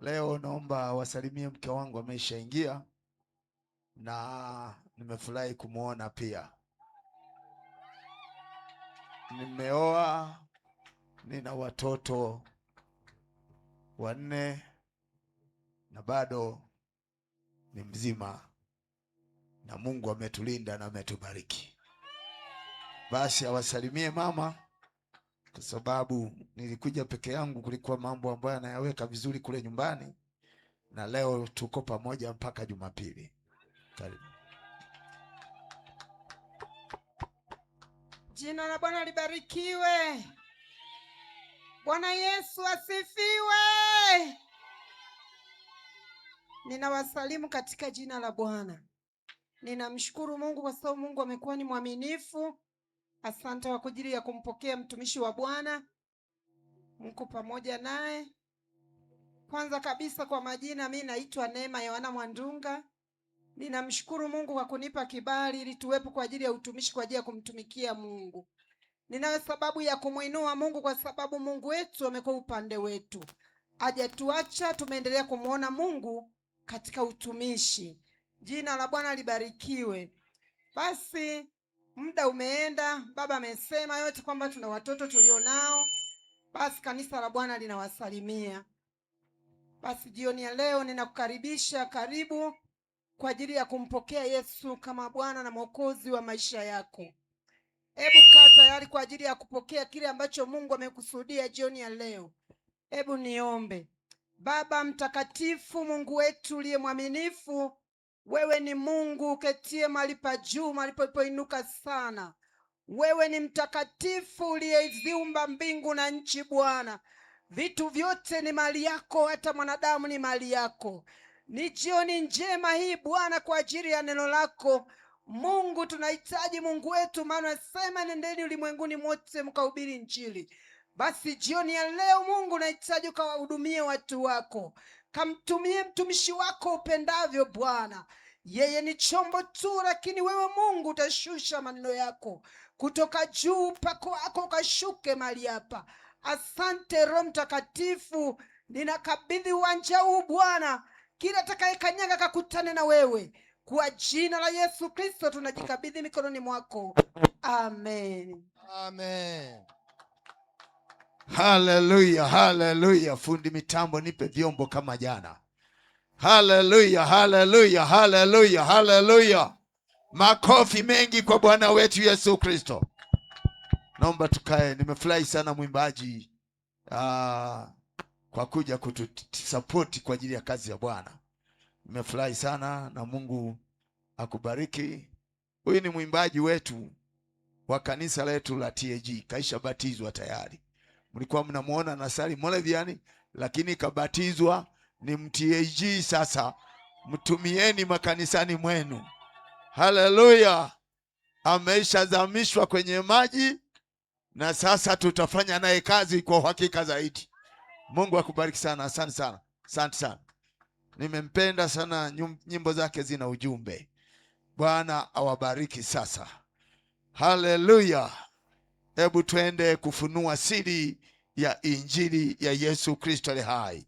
Leo naomba wasalimie mke wangu, ameshaingia na nimefurahi kumuona pia. Nimeoa, nina watoto 4 na bado ni mzima, na Mungu ametulinda na ametubariki. Basi awasalimie mama, kwa sababu nilikuja peke yangu, kulikuwa mambo ambayo anayaweka vizuri kule nyumbani, na leo tuko pamoja mpaka Jumapili. Karibu. Jina la Bwana libarikiwe. Bwana Yesu asifiwe. Ninawasalimu katika jina la Bwana. Ninamshukuru Mungu kwa sababu Mungu amekuwa ni mwaminifu. Asante kwa ajili ya kumpokea mtumishi wa Bwana. Mko pamoja naye. Kwanza kabisa kwa majina, mimi naitwa Neema Yohana Mwandunga. Ninamshukuru Mungu kwa kunipa kibali ili tuwepo kwa ajili ya utumishi, kwa ajili ya kumtumikia Mungu. Ninayo sababu ya kumuinua Mungu kwa sababu Mungu wetu amekuwa upande wetu. Hajatuacha, tumeendelea kumuona Mungu katika utumishi. Jina la Bwana libarikiwe. Basi muda umeenda, baba amesema yote kwamba tuna watoto tulionao. Basi kanisa la Bwana linawasalimia. Basi jioni ya leo ninakukaribisha, karibu kwa ajili ya kumpokea Yesu kama Bwana na Mwokozi wa maisha yako. Hebu kaa tayari kwa ajili ya kupokea kile ambacho Mungu amekusudia jioni ya leo. Hebu niombe. Baba mtakatifu, Mungu wetu uliye mwaminifu, wewe ni Mungu uketie mahali pa juu, mahali palipoinuka sana. Wewe ni mtakatifu uliyeziumba mbingu na nchi Bwana. Vitu vyote ni mali yako, hata mwanadamu ni mali yako. Ni jioni njema hii Bwana kwa ajili ya neno lako. Mungu tunahitaji, Mungu wetu, maana sema nendeni ulimwenguni mote mkahubiri Injili. Basi jioni ya leo Mungu nahitaji ukawahudumie watu wako. Kamtumie mtumishi wako upendavyo Bwana. Yeye ni chombo tu, lakini wewe Mungu utashusha maneno yako kutoka juu, upako wako ukashuke mahali hapa. Asante Roho Mtakatifu, ninakabidhi uwanja huu Bwana. Kila atakayekanyaga kakutane na wewe. Kwa jina la Yesu Kristo tunajikabidhi mikononi mwako. Amen. Amen. Haleluya, haleluya. Fundi mitambo, nipe vyombo kama jana. Haleluya, haleluya, haleluya, haleluya. Makofi mengi kwa Bwana wetu Yesu Kristo. Naomba tukae. Nimefurahi sana mwimbaji kwa kuja kutusapoti kwa ajili ya kazi ya Bwana. Nimefurahi sana na Mungu akubariki. Huyu ni mwimbaji wetu wa kanisa letu la TAG. Kaisha batizwa tayari. Mlikuwa mnamuona nasali Moravian, lakini kabatizwa, ni mTAG sasa. Mtumieni makanisani mwenu. Haleluya. Ameshazamishwa kwenye maji na sasa tutafanya naye kazi kwa uhakika zaidi. Mungu akubariki sana. Asante sana. Asante sana. Nimempenda sana, nyimbo zake zina ujumbe. Bwana awabariki sasa. Haleluya. Hebu twende kufunua siri ya Injili ya Yesu Kristo aliye hai.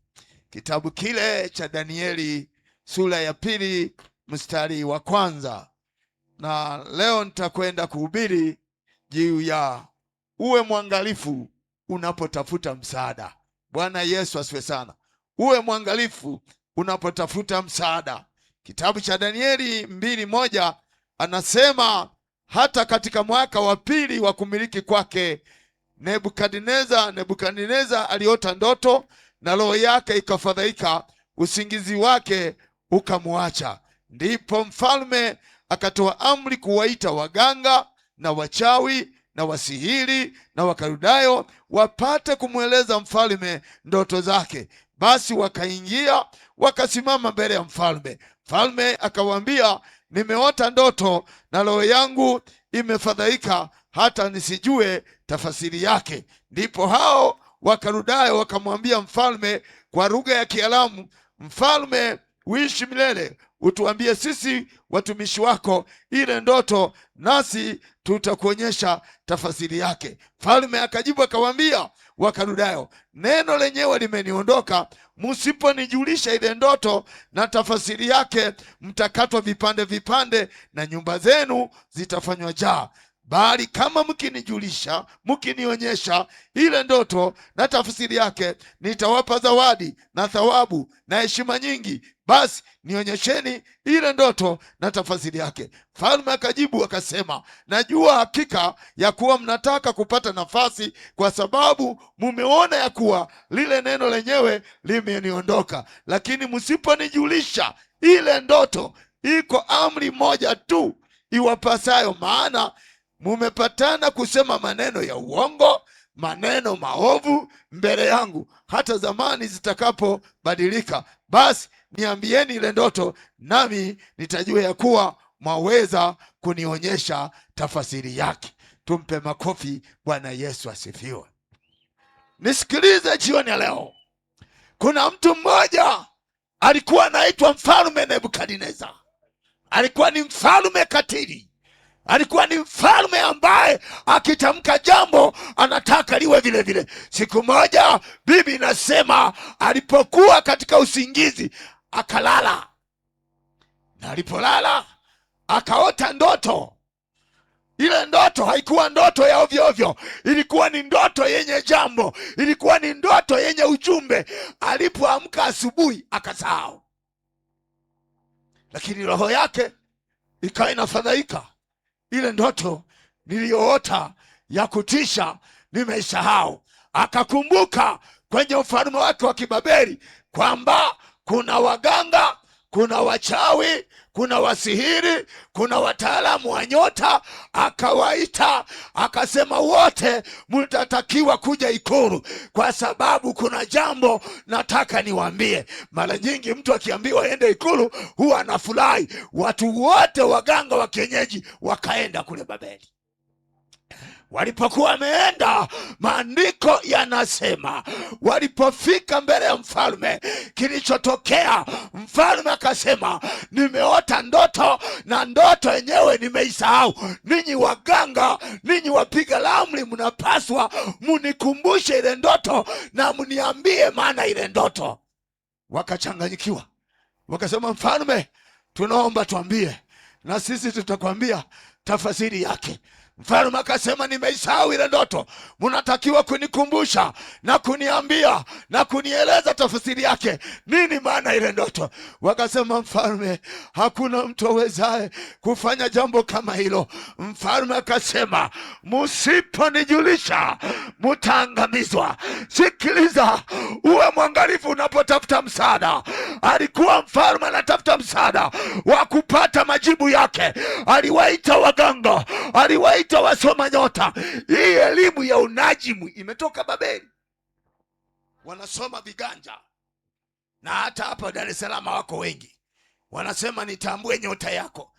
Kitabu kile cha Danieli sura ya 2 mstari wa 1. Na leo nitakwenda kuhubiri juu ya uwe mwangalifu unapotafuta msaada. Bwana Yesu asifiwe sana. Uwe mwangalifu unapotafuta msaada. Kitabu cha Danieli 2:1 anasema, hata katika mwaka wa 2 wa kumiliki kwake Nebukadneza aliota ndoto na roho yake ikafadhaika, usingizi wake ukamwacha. Ndipo mfalme akatoa amri kuwaita waganga na wachawi na wasihiri na Wakaldayo wapate kumweleza mfalme ndoto zake. Basi wakaingia wakasimama mbele ya mfalme. Mfalme akawaambia, nimeota ndoto na roho yangu imefadhaika hata nisijue tafasiri yake. Ndipo hao Wakaldayo wakamwambia mfalme kwa lugha ya Kiaramu, mfalme uishi milele, utuambie sisi watumishi wako ile ndoto, nasi tutakuonyesha tafasiri yake. Mfalme akajibu akawaambia Wakaldayo, neno lenyewe limeniondoka Msiponijulisha ile ndoto na tafasiri yake, mtakatwa vipande vipande na nyumba zenu zitafanywa jaa. Bali kama mkinijulisha, mkinionyesha ile ndoto na tafsiri yake, nitawapa zawadi na thawabu na heshima nyingi. Basi nionyesheni ile ndoto na tafsiri yake. Mfalme akajibu akasema, najua hakika ya kuwa mnataka kupata nafasi, kwa sababu mumeona ya kuwa lile neno lenyewe limeniondoka. Lakini msiponijulisha ile ndoto, iko amri moja tu iwapasayo, maana mumepatana kusema maneno ya uongo, maneno maovu mbele yangu, hata zamani zitakapobadilika. Basi niambieni ile ndoto, nami nitajua ya kuwa mwaweza kunionyesha tafasiri yake. Tumpe makofi. Bwana Yesu asifiwe. Nisikilize jioni ya leo. Kuna mtu mmoja alikuwa anaitwa Mfalme Nebukadneza. Alikuwa ni mfalme katili. Alikuwa ni mfalme ambaye akitamka jambo anataka liwe vile vile. Siku moja Biblia inasema alipokuwa katika usingizi akalala, na alipolala akaota ndoto. Ile ndoto haikuwa ndoto ya ovyo ovyo, ilikuwa ni ndoto yenye jambo, ilikuwa ni ndoto yenye ujumbe. Alipoamka asubuhi akasahau, lakini roho yake ikawa inafadhaika. Ile ndoto niliyoota ya kutisha nimeisahau. Akakumbuka kwenye ufalme wake wa Kibabeli kwamba kuna waganga, kuna wachawi, kuna wasihiri, kuna wataalamu wa nyota. Akawaita akasema, wote mtatakiwa kuja ikulu, kwa sababu kuna jambo nataka niwaambie. Mara nyingi mtu akiambiwa aende ikulu huwa anafurahi. Watu wote waganga wa kienyeji wakaenda kule Babeli. Walipokuwa wameenda, maandiko yanasema walipofika mbele ya mfalme, kilichotokea, mfalme akasema, nimeota ndoto na ndoto yenyewe nimeisahau. Ninyi waganga, ninyi wapiga ramli, mnapaswa munikumbushe ile ndoto na mniambie maana ile ndoto. Wakachanganyikiwa, wakasema, mfalme, tunaomba tuambie, na sisi tutakwambia tafasiri yake. Mfalme akasema, nimeisahau ile ndoto, mnatakiwa kunikumbusha na kuniambia na kunieleza tafsiri yake, nini maana ile ndoto. Wakasema, mfalme, hakuna mtu awezaye kufanya jambo kama hilo. Mfalme akasema, msiponijulisha mtaangamizwa. Sikiliza, uwe mwangalifu unapotafuta msaada. Alikuwa mfalme anatafuta msaada wa kupata majibu yake. Aliwaita waganga, aliwaita wasoma nyota. Hii elimu ya unajimu imetoka Babeli. Wanasoma viganja, na hata hapa Dar es Salaam wako wengi wanasema nitambue nyota yako.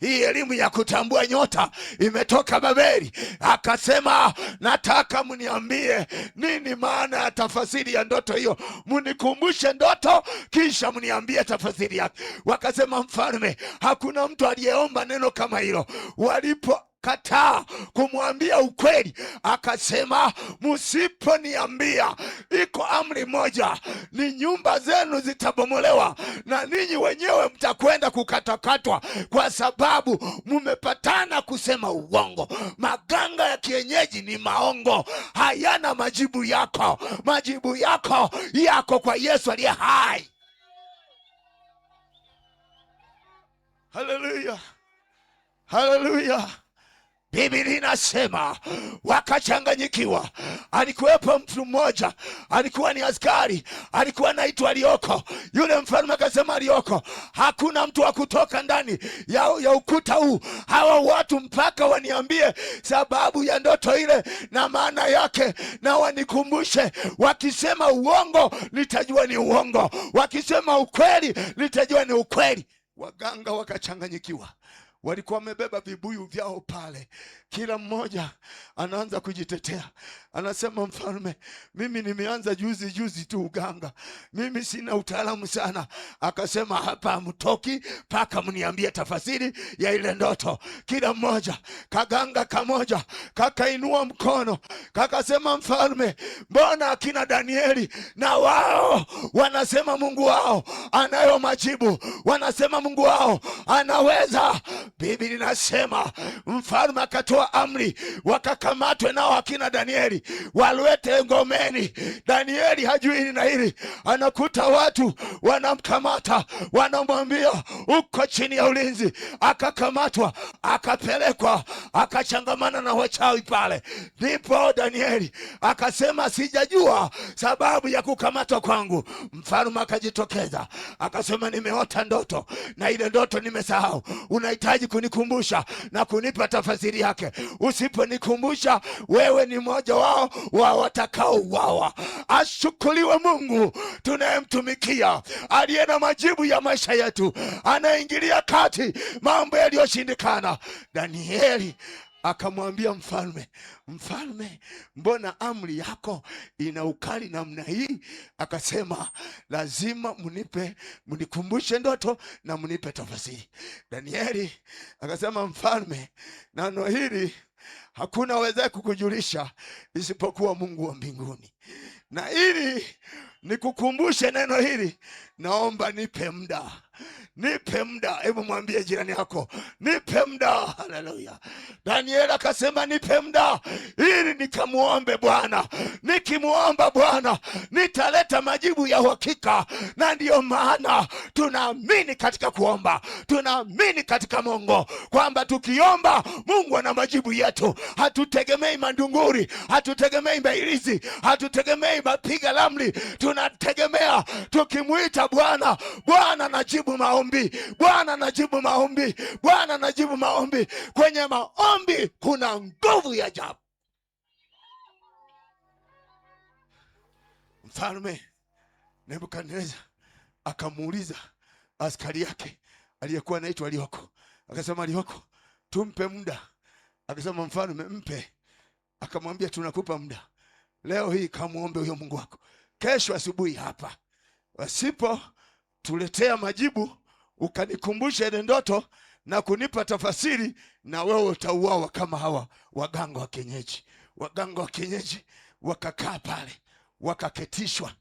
Hii elimu ya kutambua nyota imetoka Babeli. Akasema, nataka mniambie nini maana ya tafasiri ya ndoto hiyo, mnikumbushe ndoto kisha mniambie tafasiri yake. Wakasema, mfalme, hakuna mtu aliyeomba neno kama hilo. Kataa kumwambia ukweli, akasema, msiponiambia, iko amri moja, ni nyumba zenu zitabomolewa na ninyi wenyewe mtakwenda kukatakatwa, kwa sababu mumepatana kusema uongo. Maganga ya kienyeji ni maongo, hayana majibu yako. Majibu yako yako kwa Yesu aliye hai. Haleluya, haleluya. Biblia inasema wakachanganyikiwa. Alikuwepo mtu mmoja, alikuwa ni askari, alikuwa anaitwa Arioko. Yule mfalme akasema, Arioko, hakuna mtu wa kutoka ndani ya ukuta huu. Hawa watu mpaka waniambie sababu ya ndoto ile na maana yake, na wanikumbushe. Wakisema uongo nitajua ni uongo, wakisema ukweli nitajua ni ukweli. Waganga wakachanganyikiwa, walikuwa wamebeba vibuyu vyao pale, kila mmoja anaanza kujitetea, anasema mfalme, mimi nimeanza juzi tu uganga, mimi sina utaalamu sana. Akasema hapa hamtoki mpaka mniambie tafasiri ya ile ndoto. Kila mmoja, kaganga kamoja kakainua mkono kakasema, mfalme, mbona akina Danieli na wao wanasema Mungu wao anayo majibu, wanasema Mungu wao anaweza. Biblia inasema mfalme akatoa amri, wakakamatwe nao akina Danieli walete ngomeni. Danieli hajui hili na hili, anakuta watu wanamkamata, wanamwambia uko chini ya ulinzi. Akakamatwa, akapelekwa, akachangamana na wachawi pale. Ndipo Danieli akasema, sijajua sababu ya kukamatwa kwangu. Mfalme akajitokeza akasema, nimeota ndoto na ile ndoto nimesahau, unahitaji kunikumbusha na kunipa tafasiri yake. Usiponikumbusha, wewe ni mmoja wao wa watakaouawa. Ashukuriwe Mungu tunayemtumikia, aliye na majibu ya maisha yetu, anaingilia kati mambo yaliyoshindikana. Danieli akamwambia mfalme, mfalme, mbona amri yako ina ukali namna hii? Akasema, lazima mnikumbushe ndoto na mnipe tafasiri. Danieli akasema, mfalme, neno hili hakuna awezaye kukujulisha isipokuwa Mungu wa mbinguni, na ili nikukumbushe neno hili, naomba nipe muda. Nipe muda. Hebu mwambie jirani yako, nipe muda. Haleluya. Danieli akasema, nipe muda ili nikamuombe Bwana. Nikimuomba Bwana nitaleta majibu ya uhakika. Na ndiyo maana tunaamini katika kuomba, tunaamini katika Mungu kwamba tukiomba Mungu ana majibu yetu. Hatutegemei mandunguri, hatutegemei mbailizi, hatutegemei mapiga lamli. Tunategemea tukimuita Bwana, Bwana anajibu maombi, Bwana anajibu maombi, Bwana anajibu maombi. Kwenye maombi kuna nguvu ya ajabu. Mfalme Nebukadneza akamuuliza askari yake aliyekuwa anaitwa Lioko, akasema, Lioko, tumpe muda. Akasema, mfalme, mpe. Akamwambia, tunakupa muda leo hii, kamuombe huyo Mungu wako. Kesho asubuhi hapa, wasipo tuletea majibu, ukanikumbusha ile ndoto na kunipa tafasiri, na wewe utauawa kama hawa waganga wa kienyeji. Waganga wa kienyeji wakakaa pale, wakaketishwa.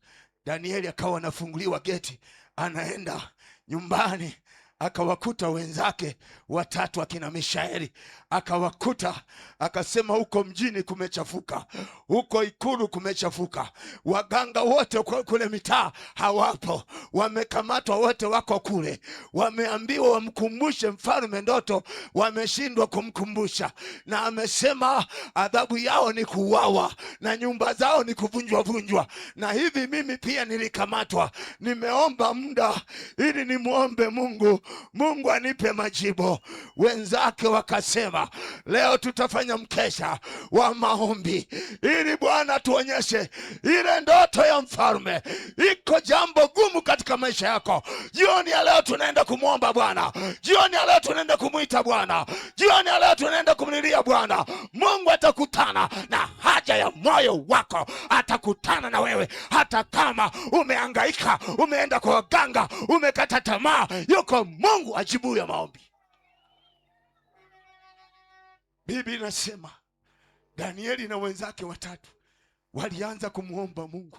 Danieli akawa anafunguliwa geti, anaenda nyumbani, akawakuta wenzake watatu akina Mishaeli. Akawakuta, akasema, huko mjini kumechafuka, huko ikulu kumechafuka. Waganga wote kule mitaa hawapo, wamekamatwa wote, wako kule. Wameambiwa wamkumbushe mfalme ndoto, wameshindwa kumkumbusha, na amesema adhabu yao ni kuuawa na nyumba zao ni kuvunjwa. Na hivi mimi pia nilikamatwa, nimeomba muda ili nimuombe Mungu, Mungu anipe majibu. Wenzake wakasema, leo tutafanya mkesha wa maombi ili Bwana tuonyeshe ile ndoto ya mfalme. Iko jambo gumu katika maisha yako, jioni ya leo tunaenda kumwomba Bwana, jioni ya leo tunaenda kumuita Bwana, jioni ya leo tunaenda kumlilia Bwana. Mungu atakutana na haja ya moyo wako, atakutana na wewe. Hata kama umehangaika, umeenda kwa waganga, umekata tamaa, yuko Mungu ajibu ya maombi. Biblia inasema Danieli na wenzake watatu walianza kumuomba Mungu,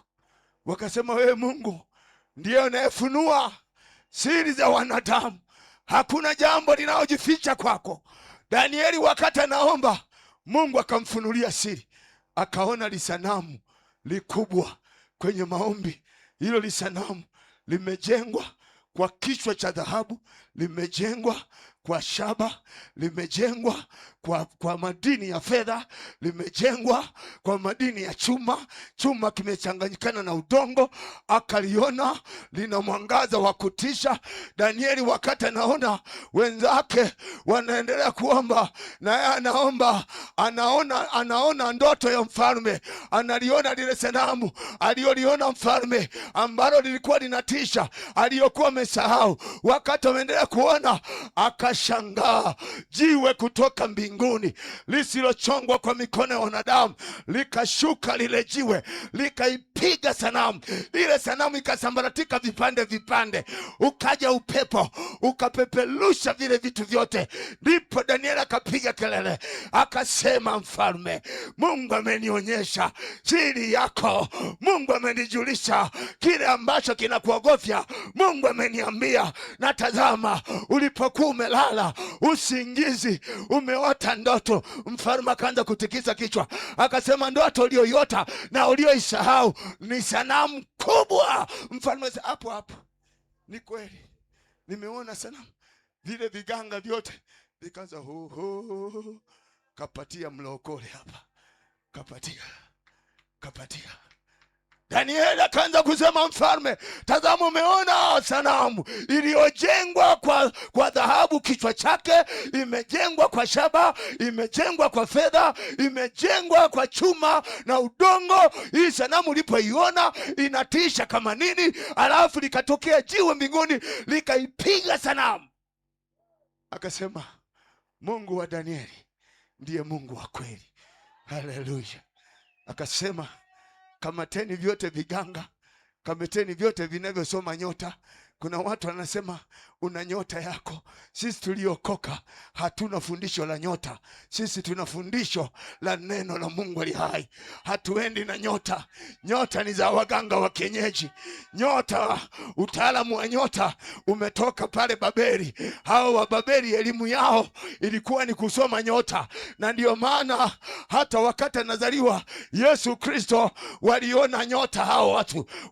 wakasema, wewe Mungu ndiye unayefunua siri za wanadamu, hakuna jambo linalojificha kwako. Danieli wakati anaomba, Mungu akamfunulia siri. Akaona lisanamu likubwa kwenye maombi. Hilo lisanamu limejengwa kwa kichwa cha dhahabu, limejengwa kwa shaba, limejengwa kwa madini ya fedha, limejengwa kwa madini ya chuma. Chuma kimechanganyikana na udongo. Akaliona lina mwangaza wa kutisha. Danieli wakati anaona wenzake wanaendelea kuomba, na yeye anaona ndoto ya mfalme. Analiona lile sanamu aliyoliona mfalme, ambalo lilikuwa linatisha, aliyokuwa amesahau. Wakati ameendelea kuona, Akashangaa, jiwe kutoka mbinguni lisilochongwa kwa mikono ya wanadamu likashuka, lile jiwe likaipiga sanamu. Ile sanamu ikasambaratika vipande vipande, ukaja upepo ukapepelusha vile vitu vyote. Ndipo Danieli akapiga kelele akasema, mfalme, Mungu amenionyesha siri yako. Mungu amenijulisha kile ambacho kinakuogofya. Mungu ameniambia, na tazama, ulipokuwa umelala usingizi, umeota ndoto. Mfalme akaanza kutikisa kichwa akasema, ndoto uliyoiota na uliyoisahau ni sanamu kubwa. Mfalme hapo hapo, ni kweli nimeona sanamu. Vile viganga vyote vikaanza kapatia mlokole hapa, kapatia. Danieli akaanza kusema, mfalme, tazama, umeona sanamu iliyojengwa kwa dhahabu, kichwa chake imejengwa kwa shaba, imejengwa kwa fedha, imejengwa kwa chuma na udongo. Hii sanamu ulipoiona inatisha kama nini. Alafu likatokea jiwe mbinguni likaipiga sanamu. Akasema, Mungu wa Danieli ndiye Mungu wa kweli. Haleluya. Akasema, kamateni vyote viganga, kamateni vyote vinavyosoma nyota. Kuna watu wanasema una nyota yako. Sisi tuliokoka hatuna fundisho la nyota. Sisi tuna fundisho la neno la Mungu ali hai. Hatuendi na nyota. Nyota ni za waganga wa kienyeji. Nyota, utaalamu wa nyota umetoka pale Babeli. Hao wa Babeli elimu yao ilikuwa ni kusoma nyota, na ndio maana hata wakati anazaliwa Yesu Kristo waliona nyota hao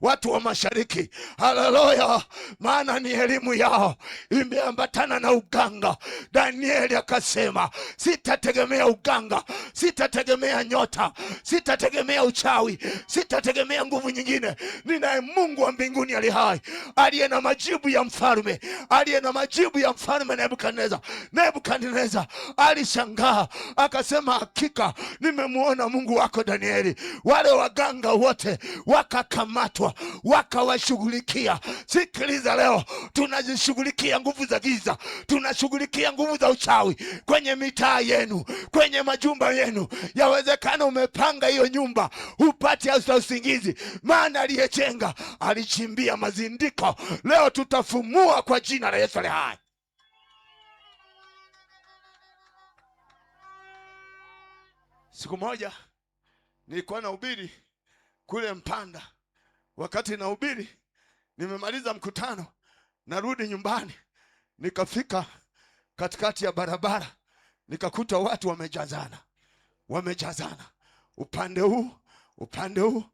watu wa mashariki. Haleluya. Maana ni elimu yao imeambatana na uganga. Danieli akasema, sitategemea uganga, sitategemea nyota, sitategemea uchawi, sitategemea nguvu nyingine. Ninaye Mungu wa mbinguni ali hai, aliye na majibu ya mfalme, aliye na majibu ya mfalme Nebukadneza. Nebukadneza alishangaa akasema, hakika nimemuona Mungu wako Danieli. Wale waganga wote wakakamatwa, wakawashughulikia. Sikiliza, leo tunazishughulikia nguvu za giza, tunashughulikia nguvu za uchawi kwenye mitaa yenu, kwenye majumba yenu. Yawezekana umepanga hiyo nyumba upate hata usingizi, maana aliyejenga alichimbia mazindiko. Leo tutafumua kwa jina la Yesu ali hai. Siku moja nilikuwa nahubiri kule Mpanda. Wakati nahubiri, nimemaliza mkutano, narudi nyumbani, nikafika katikati ya barabara, nikakuta watu wamejazana upande huu,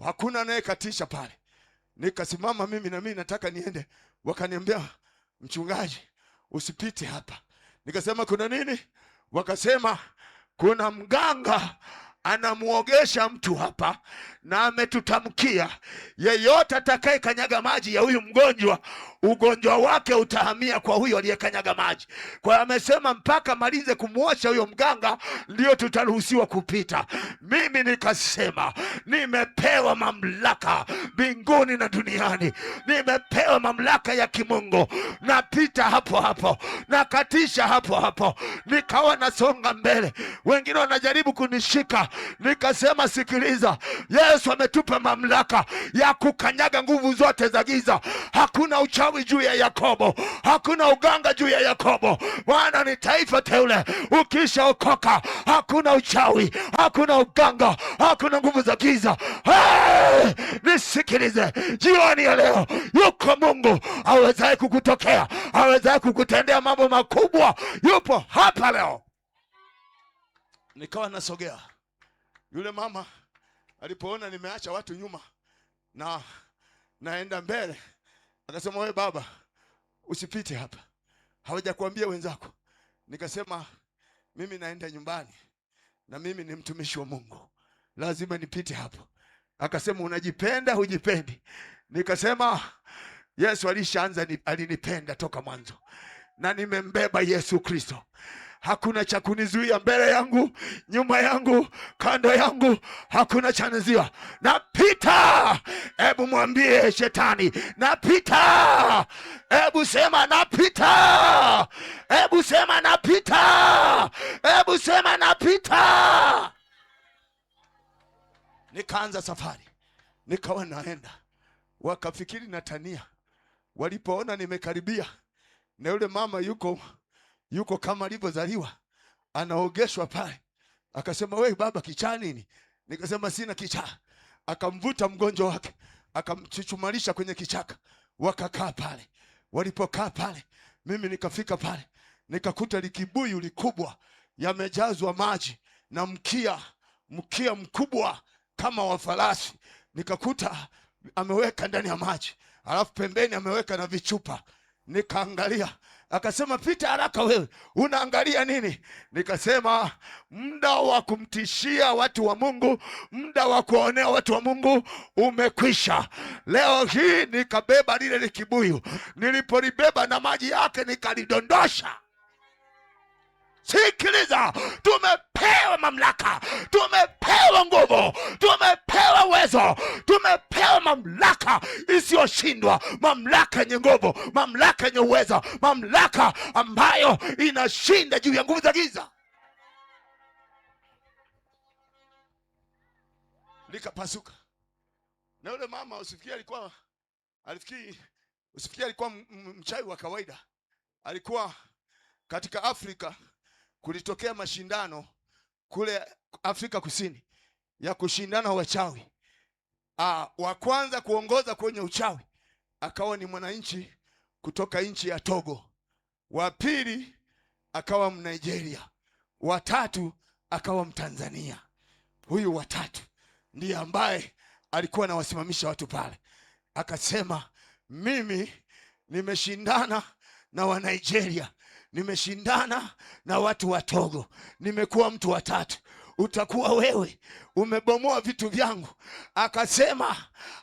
hakuna anayekatisha pale. Nikasimama mimi nataka niende, wakaniambia, mchungaji, usipite hapa. Nikasema, kuna nini? Wakasema, kuna mganga anamuogesha mtu hapa na ametutamkia, yeyote atakaye kanyaga maji ya huyu mgonjwa, ugonjwa wake utahamia kwa huyo aliyekanyaga maji. Kwa hiyo amesema mpaka malize kumuosha huyo mganga ndio tutaruhusiwa kupita. Mimi nikasema, nimepewa mamlaka mbinguni na duniani, nimepewa mamlaka ya kimungu. Napita hapo, nakatisha hapo. Nikawa nasonga mbele, wengine wanajaribu kunishika. Nikasema, sikiliza, Yesu ametupa mamlaka ya kukanyaga nguvu zote za giza. Hakuna uchawi juu ya Yakobo, hakuna uganga juu ya Yakobo. Bwana ni taifa teule. Ukishaokoka hakuna uchawi, hakuna uganga, hakuna nguvu za giza. Hey! Nisikilize, jioni ya leo yuko Mungu awezaye kukutokea, awezaye kukutendea mambo makubwa. Yupo hapa leo. Nikawa nasogea. Yule mama alipoona nimeacha watu nyuma na naenda mbele, akasema, wewe baba, usipite hapa, hawajakuambia wenzako? Nikasema, mimi naenda nyumbani na mimi ni mtumishi wa Mungu, lazima nipite hapo. Akasema, unajipenda hujipendi? Nikasema, Yesu alinipenda toka mwanzo na nimembeba Yesu Kristo. Hakuna cha kunizuia, mbele yangu, nyuma yangu, kando yangu, hakuna cha nizuia. Napita. Hebu mwambie shetani, napita. Hebu sema, napita. Hebu sema napita, hebu sema napita. Nikaanza safari, nikawa naenda. Wakafikiri natania. Walipoona nimekaribia na yule mama yuko kama alivyozaliwa, anaogeshwa pale, akasema wewe baba, kichaa nini? Nikasema sina kichaa. Akamvuta mgonjwa wake, akamchuchumarisha kwenye kichaka, wakakaa pale. Walipokaa pale, mimi nikafika pale, nikakuta likibuyu likubwa yamejazwa maji na mkia mkubwa kama wa farasi. Nikakuta ameweka ndani ya maji, alafu pembeni ameweka na vichupa. Nikaangalia, akasema pita haraka wewe, unaangalia nini? Nikasema muda wa kumtishia watu wa Mungu, muda wa kuonea watu wa Mungu umekwisha. Leo hii nikabeba lile likibuyu, nilipolibeba na maji yake nikalidondosha. Sikiliza, tumepewa mamlaka, tumepewa nguvu, tumepewa uwezo, tumepewa mamlaka isiyoshindwa, mamlaka yenye nguvu, mamlaka yenye uwezo, mamlaka ambayo inashinda juu ya nguvu za giza. Likapasuka. Na yule mama usifikiri alikuwa mchawi wa kawaida. Alikuwa katika Afrika, kulitokea mashindano kule Afrika Kusini ya kushindana wachawi. Wa kwanza kuongoza kwenye uchawi akawa ni mwananchi kutoka nchi ya Togo. Wa pili akawa Mnigeria. Wa tatu akawa Mtanzania. Huyu wa tatu ndiye ambaye alikuwa anawasimamisha watu pale. Akasema mimi nimeshindana na wa Nigeria, nimeshindana na watu wa Togo, nimekuwa mtu wa tatu. Utakuwa wewe, umebomoa vitu vyangu.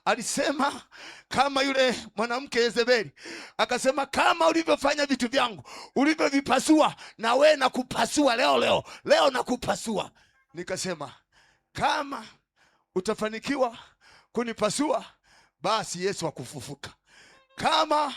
Alisema kama yule mwanamke Yezebeli, akasema kama ulivyofanya vitu vyangu, ulivyovipasua, na wewe nakupasua leo nakupasua. Nikasema kama utafanikiwa kunipasua, basi Yesu akufufuka. Kama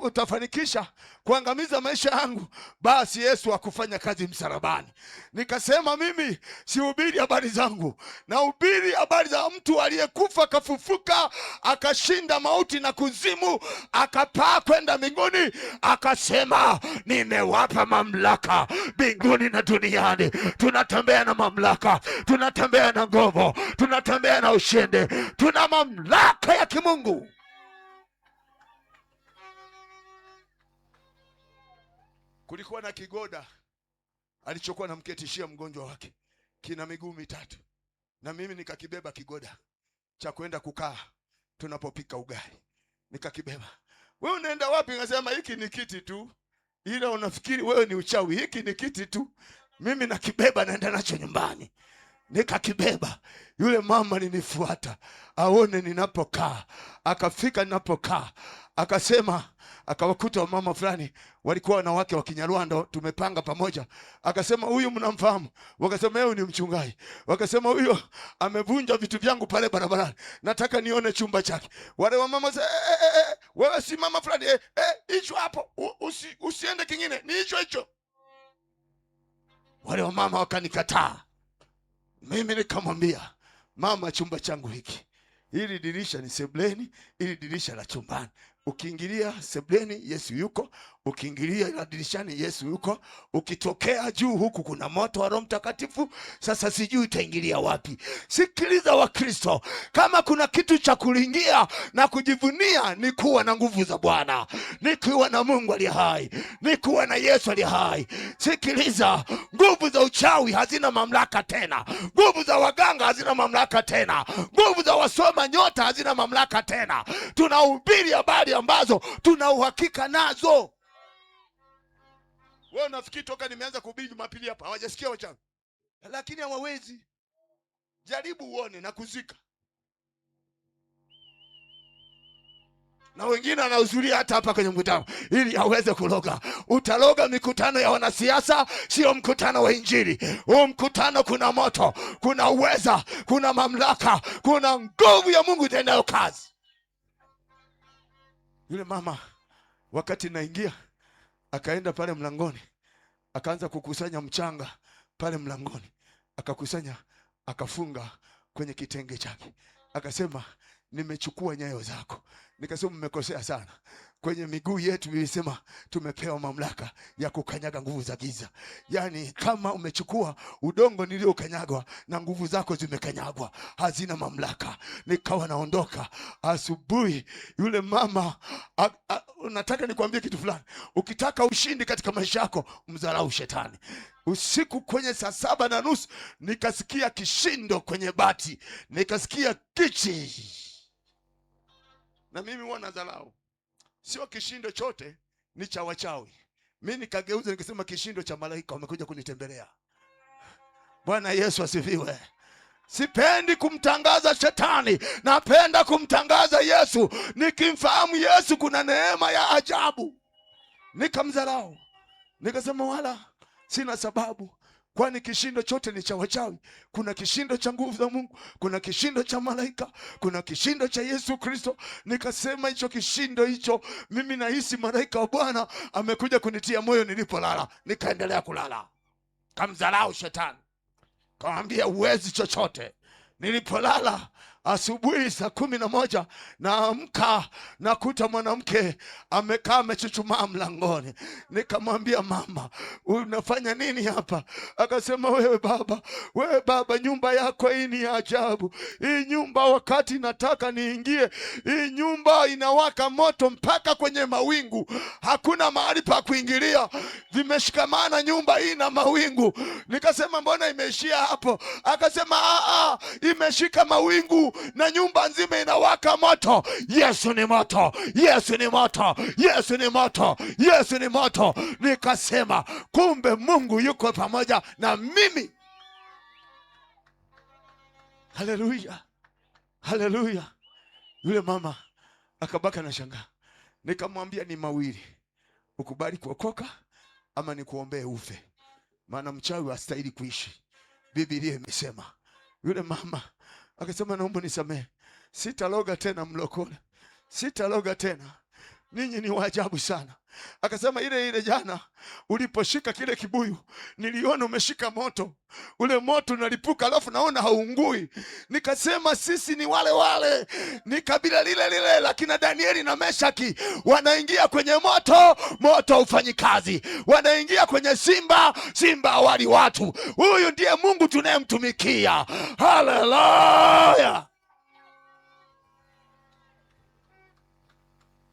utafanikisha kuangamiza maisha yangu, basi Yesu akufanya kazi msalabani. Nikasema mimi sihubiri habari zangu, nahubiri habari za mtu aliyekufa akafufuka, akashinda mauti na kuzimu, akapaa kwenda mbinguni. Akasema nimewapa mamlaka mbinguni na duniani. Tunatembea na mamlaka, tunatembea na nguvu, tunatembea na ushindi, tuna mamlaka ya kimungu. Kulikuwa na kigoda alichokuwa namketishia mgonjwa wake, kina miguu mitatu, na mimi nikakibeba kigoda cha kwenda kukaa tunapopika ugali. Nikakibeba. Wewe unaenda wapi? Ngasema hiki ni kiti tu, ila unafikiri wewe ni uchawi. Hiki ni kiti tu, mimi nakibeba naenda nacho nyumbani. Nikakibeba. Yule mama alinifuata aone ninapokaa. Akafika ninapokaa, akasema, akawakuta mama fulani walikuwa wanawake wa Kinyarwanda, tumepanga pamoja. Akasema huyu mnamfahamu? Wakasema yeye ni mchungaji. Wakasema huyo amevunja vitu vyangu pale barabarani, nataka nione chumba chake. Wale wa mama wewe si mama fulani, hicho hapo, usiende kingine, ni hicho. Wale wa mama wakanikataa. Mimi nikamwambia mama, chumba changu hiki, hili dirisha ni sebuleni, hili dirisha la chumbani. Ukiingilia sebuleni Yesu yuko, ukiingilia la dirishani Yesu yuko, ukitokea juu huku kuna moto wa Roho Mtakatifu. Sasa sijui utaingilia wapi. Sikiliza Wakristo, kama kuna kitu cha kulingia na kujivunia ni kuwa na nguvu za Bwana, ni kuwa na Mungu aliye hai, ni kuwa na Yesu aliye hai. Sikiliza, nguvu za uchawi hazina mamlaka tena, nguvu za waganga hazina mamlaka tena, nguvu za wasoma nyota hazina mamlaka tena. Tunahubiri habari ambazo tuna uhakika nazo. Wewe unafikiri toka nimeanza kuhubiri Jumapili hapa hawajasikia wachawi? Lakini hawawezi. Jaribu uone na kuzika. Na wengine wanahudhuria hata hapa kwenye mkutano ili aweze kuloga. Utaloga mikutano ya wanasiasa, sio mkutano wa Injili. Huu mkutano kuna moto, kuna uweza, kuna mamlaka, kuna nguvu ya Mungu itendayo kazi. Yule mama wakati naingia Akaenda pale mlangoni, akaanza kukusanya mchanga pale mlangoni, akakusanya, akafunga kwenye kitenge chake, akasema nimechukua nyayo zako. Nikasema mmekosea sana. Kwenye miguu yetu ilisema tumepewa mamlaka ya kukanyaga nguvu za giza. Yaani kama umechukua udongo niliokanyagwa na nguvu zako zimekanyagwa, hazina mamlaka. Nikawa naondoka asubuhi. Yule mama nataka nikwambie kitu fulani. Ukitaka ushindi katika maisha yako, mdharau shetani. Usiku kwenye saa 7:30 nikasikia kishindo kwenye bati, nikasikia kichi. Na mimi huwa nadharau. Sio kishindo chote ni cha wachawi. Mimi nikageuza nikasema kishindo cha malaika wamekuja kunitembelea. Bwana Yesu asifiwe. Sipendi kumtangaza shetani, napenda kumtangaza Yesu. Nikimfahamu Yesu kuna neema ya ajabu. Nikamdharau. Nikasema wala sina sababu, kwani kishindo chote ni cha wachawi. Kuna kishindo cha nguvu za Mungu, kuna kishindo cha malaika, kuna kishindo cha Yesu Kristo. Nikasema hicho kishindo hicho, mimi nahisi malaika wa Bwana amekuja kunitia moyo nilipolala. Nikaendelea kulala. Kamdharau shetani, kamwambia uwezi chochote. Nilipolala asubuhi saa 11 naamka, nakuta mwanamke amekaa amechuchumaa mlangoni. Nikamwambia mama, unafanya nini hapa? Akasema wewe baba, nyumba yako hii ni ajabu. Hii nyumba wakati nataka niingie, hii nyumba inawaka moto mpaka kwenye mawingu. Hakuna mahali pa kuingilia. Vimeshikamana nyumba hii na mawingu. Nikasema mbona imeishia hapo? Akasema imeshika mawingu na nyumba nzima inawaka moto. Yesu ni moto, Yesu ni moto, Yesu ni moto, Yesu ni moto. Nikasema kumbe Mungu yuko pamoja na mimi. Haleluya, haleluya. Yule mama akabaka na shangaa. Nikamwambia ni mawili, ukubali kuokoka ama nikuombee ufe, maana mchawi hastahili kuishi, Biblia imesema. Yule mama akasema naomba nisamehe, sitaloga tena mlokole, sitaloga tena, ninyi ni waajabu sana. Akasema ile jana uliposhika kile kibuyu niliona umeshika moto, ule moto unalipuka alafu naona haungui. Nikasema sisi ni wale, ni kabila lile lakini Danieli na Meshaki wanaingia kwenye moto ufanyi kazi, wanaingia kwenye simba hawali watu. Huyu ndiye Mungu tunayemtumikia. Haleluya.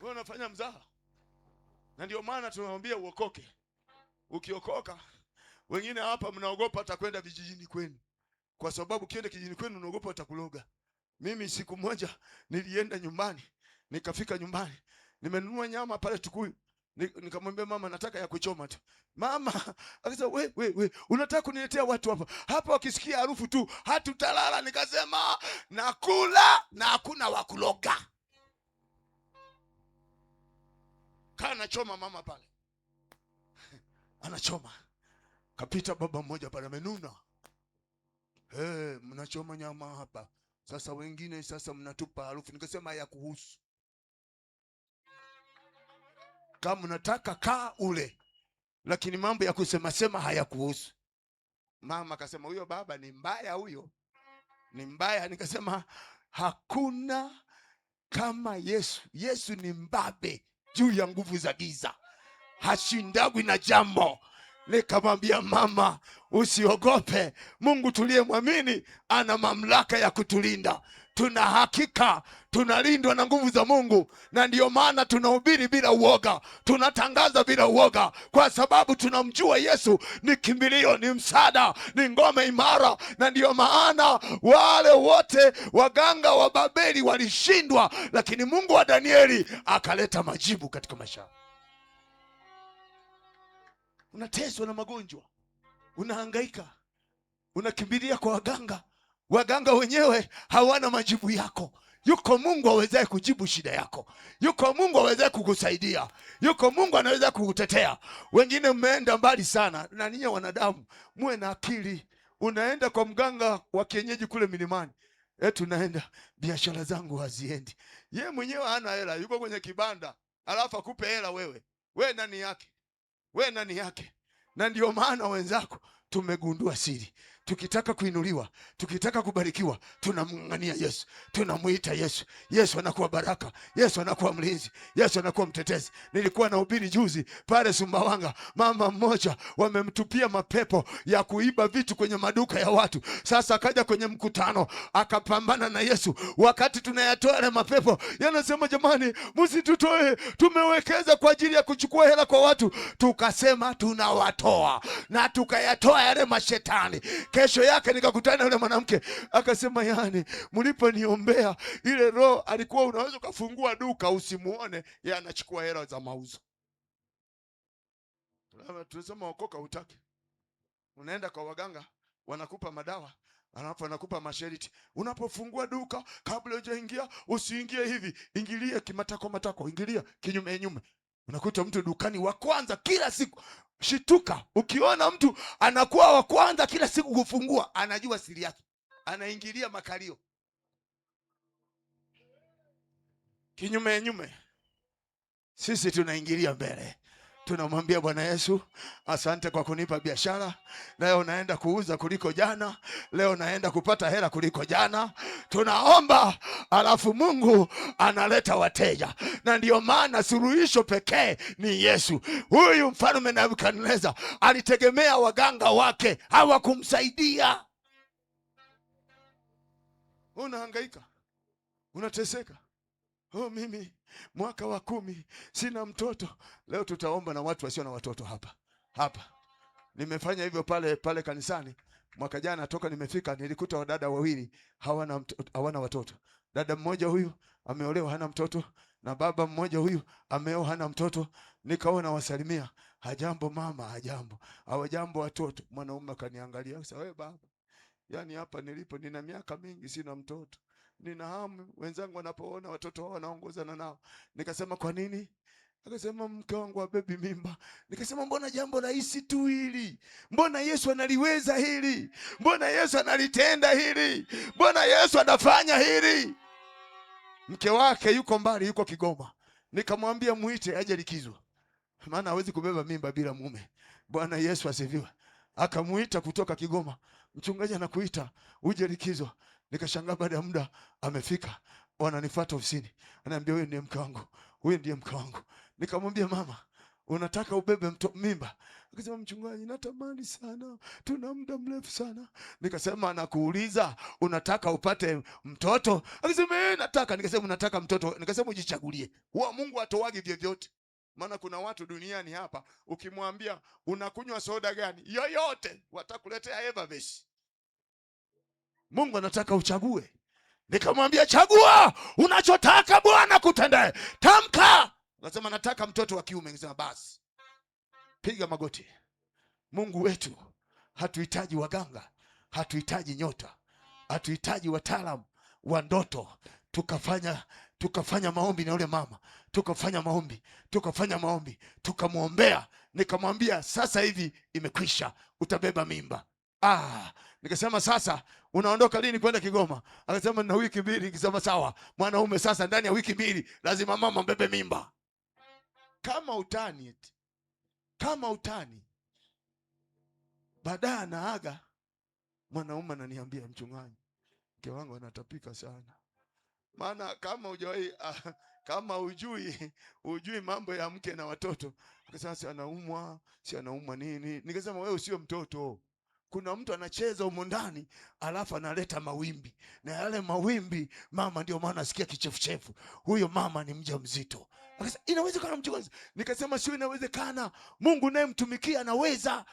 Wewe unafanya mzaha. Na ndio maana tunamwambia uokoke. Ukiokoka, wengine hapa mnaogopa hata kwenda vijijini kwenu, kwa sababu kienda kijijini kwenu unaogopa watakuloga. Mimi siku moja nilienda nyumbani, nikafika nyumbani, nimenunua nyama pale Tukuyu. Nikamwambia mama nataka ya kuchoma tu. Mama akasema we unataka kuniletea watu hapa wakisikia harufu tu hatutalala. Nikasema nakula na hakuna wakuloga. Kana choma mama pale. Anachoma. Kapita baba mmoja pale amenuna. Mnachoma nyama hapa. Sasa wengine mnatupa harufu. Nikasema ya kuhusu. Kama unataka kaa ule. Lakini mambo ya kusema hayakuhusu. Mama akasema huyo baba ni mbaya huyo. Ni mbaya. Nikasema hakuna kama Yesu. Yesu ni mbabe juu ya nguvu za giza, hashindagwi na jambo. Nikamwambia mama usiogope, Mungu tuliyemwamini ana mamlaka ya kutulinda. Tuna hakika tunalindwa na nguvu za Mungu, na ndiyo maana tunahubiri bila uoga, tunatangaza bila uoga, kwa sababu tunamjua Yesu ni kimbilio, ni msaada, ni ngome imara. Na ndiyo maana wale wote waganga wa Babeli walishindwa, lakini Mungu wa Danieli akaleta majibu katika maisha. Unateswa na magonjwa, unahangaika, unakimbilia kwa waganga wenyewe hawana majibu yako. Yuko Mungu awezaye kujibu shida yako. Yuko Mungu awezaye kukusaidia. Yuko Mungu anaweza kukutetea. Wengine mmeenda mbali sana, na ninyi wanadamu muwe na akili. Unaenda kwa mganga wa kienyeji kule milimani, tunaenda, biashara zangu haziendi. Yeye mwenyewe hana hela, yuko kwenye kibanda, alafu akupe hela wewe nani yake? we nani yake. Na ndio maana wenzako tumegundua siri. Tukitaka kuinuliwa, tukitaka kubarikiwa, tunamng'ang'ania Yesu, tunamuita Yesu. Yesu anakuwa baraka, Yesu anakuwa mlinzi, Yesu anakuwa mtetezi. Nilikuwa nahubiri juzi pale Sumbawanga, mama mmoja wamemtupia mapepo ya kuiba vitu kwenye maduka ya watu. Sasa akaja kwenye mkutano akapambana na Yesu. Wakati tunayatoa yale mapepo, yanasema jamani, msitutoe, tumewekeza kwa ajili ya kuchukua hela kwa watu. Tukasema tunawatoa na tukayatoa yale mashetani. Kesho yake nikakutana na yule mwanamke akasema, yani mliponiombea ile roho alikuwa unaweza kufungua duka usimuone, yeye anachukua hela za mauzo. Tunasema okoka utaki. Unaenda kwa waganga wanakupa madawa, alafu wanakupa masharti. Unapofungua duka, kabla hujaingia usiingie hivi, ingilie kimatako, ingilia kinyume nyume. Unakuta mtu dukani wa kwanza kila siku. Shituka, ukiona mtu anakuwa wa kwanza kila siku kufungua, anajua siri yake, anaingilia makalio kinyume nyume. Sisi tunaingilia mbele, tunamwambia Bwana Yesu, asante kwa kunipa biashara. Leo naenda kuuza kuliko jana, leo naenda kupata hela kuliko jana. Tunaomba, alafu Mungu analeta wateja. Na ndio maana suluhisho pekee ni Yesu. Huyu mfalme Nebukadneza alitegemea waganga wake, hawakumsaidia. Unahangaika, unateseka. Oh, mimi mwaka wa 10 sina mtoto. Leo tutaomba na watu wasio na watoto hapa. Nimefanya hivyo pale kanisani. Mwaka jana toka nimefika nilikuta wadada wawili hawana watoto. Dada mmoja huyu ameolewa hana mtoto, na baba mmoja huyu ameoa hana mtoto. Nikaona wasalimia, hajambo mama, hajambo. Hawajambo watoto. Mwanaume akaniangalia, sasa wewe baba, yani hapa nilipo nina miaka mingi sina mtoto. Nina hamu wenzangu wanapoona watoto wao wanaongozana nao. Nikasema kwa nini? Akasema mke wangu abebi mimba. Nikasema mbona jambo rahisi tu hili? Mbona Yesu analiweza hili? Mbona Yesu analitenda hili? Mbona Yesu anafanya hili? Mke wake yuko mbali, yuko Kigoma. Nikamwambia muite aje likizo, maana hawezi kubeba mimba bila mume. Bwana Yesu asifiwe. Akamuita kutoka Kigoma. Mchungaji anakuita uje likizo. Nikashangaa baada ya muda amefika. Wananifuata ofisini. Ananiambia wewe ndiye mke wangu. Wewe ndiye mke wangu. Nikamwambia mama, unataka ubebe mimba? Akasema mchungaji, natamani sana. Tuna muda mrefu sana. Nikasema nakuuliza, unataka upate mtoto? Akasema nataka. Nikasema unataka mtoto? Nikasema ujichagulie. Huwa Mungu atoagi vyovyote. Maana kuna watu duniani hapa ukimwambia unakunywa soda gani yoyote watakuletea Everbase. Mungu anataka uchague. Nikamwambia chagua unachotaka Bwana kutendee. Tamka. Nasema nataka mtoto wa kiume. Nikasema basi piga magoti. Mungu wetu, hatuhitaji waganga, hatuhitaji nyota, hatuhitaji wataalamu wa ndoto. Tukafanya maombi na yule mama. Tukafanya maombi. Tukamwombea. Nikamwambia sasa hivi imekwisha, utabeba mimba. Nikasema sasa unaondoka lini kwenda Kigoma? Akasema na wiki 2. Nikasema sawa. Mwanaume sasa ndani ya wiki 2 lazima mama mbebe mimba. Kama utani. Baadaye anaaga. Mwanaume ananiambia mchungaji, mke wangu anatapika sana. Maana kama ujui mambo ya mke na watoto. Akasema si anaumwa nini? Nikasema wewe sio mtoto. Kuna mtu anacheza humo ndani, alafu analeta mawimbi. Na yale mawimbi mama ndio maana asikia kichefuchefu. Huyo mama ni mjamzito. Akasema inawezekana mchungaji. Nikasema sio inawezekana. Mungu naye mtumikia anaweza.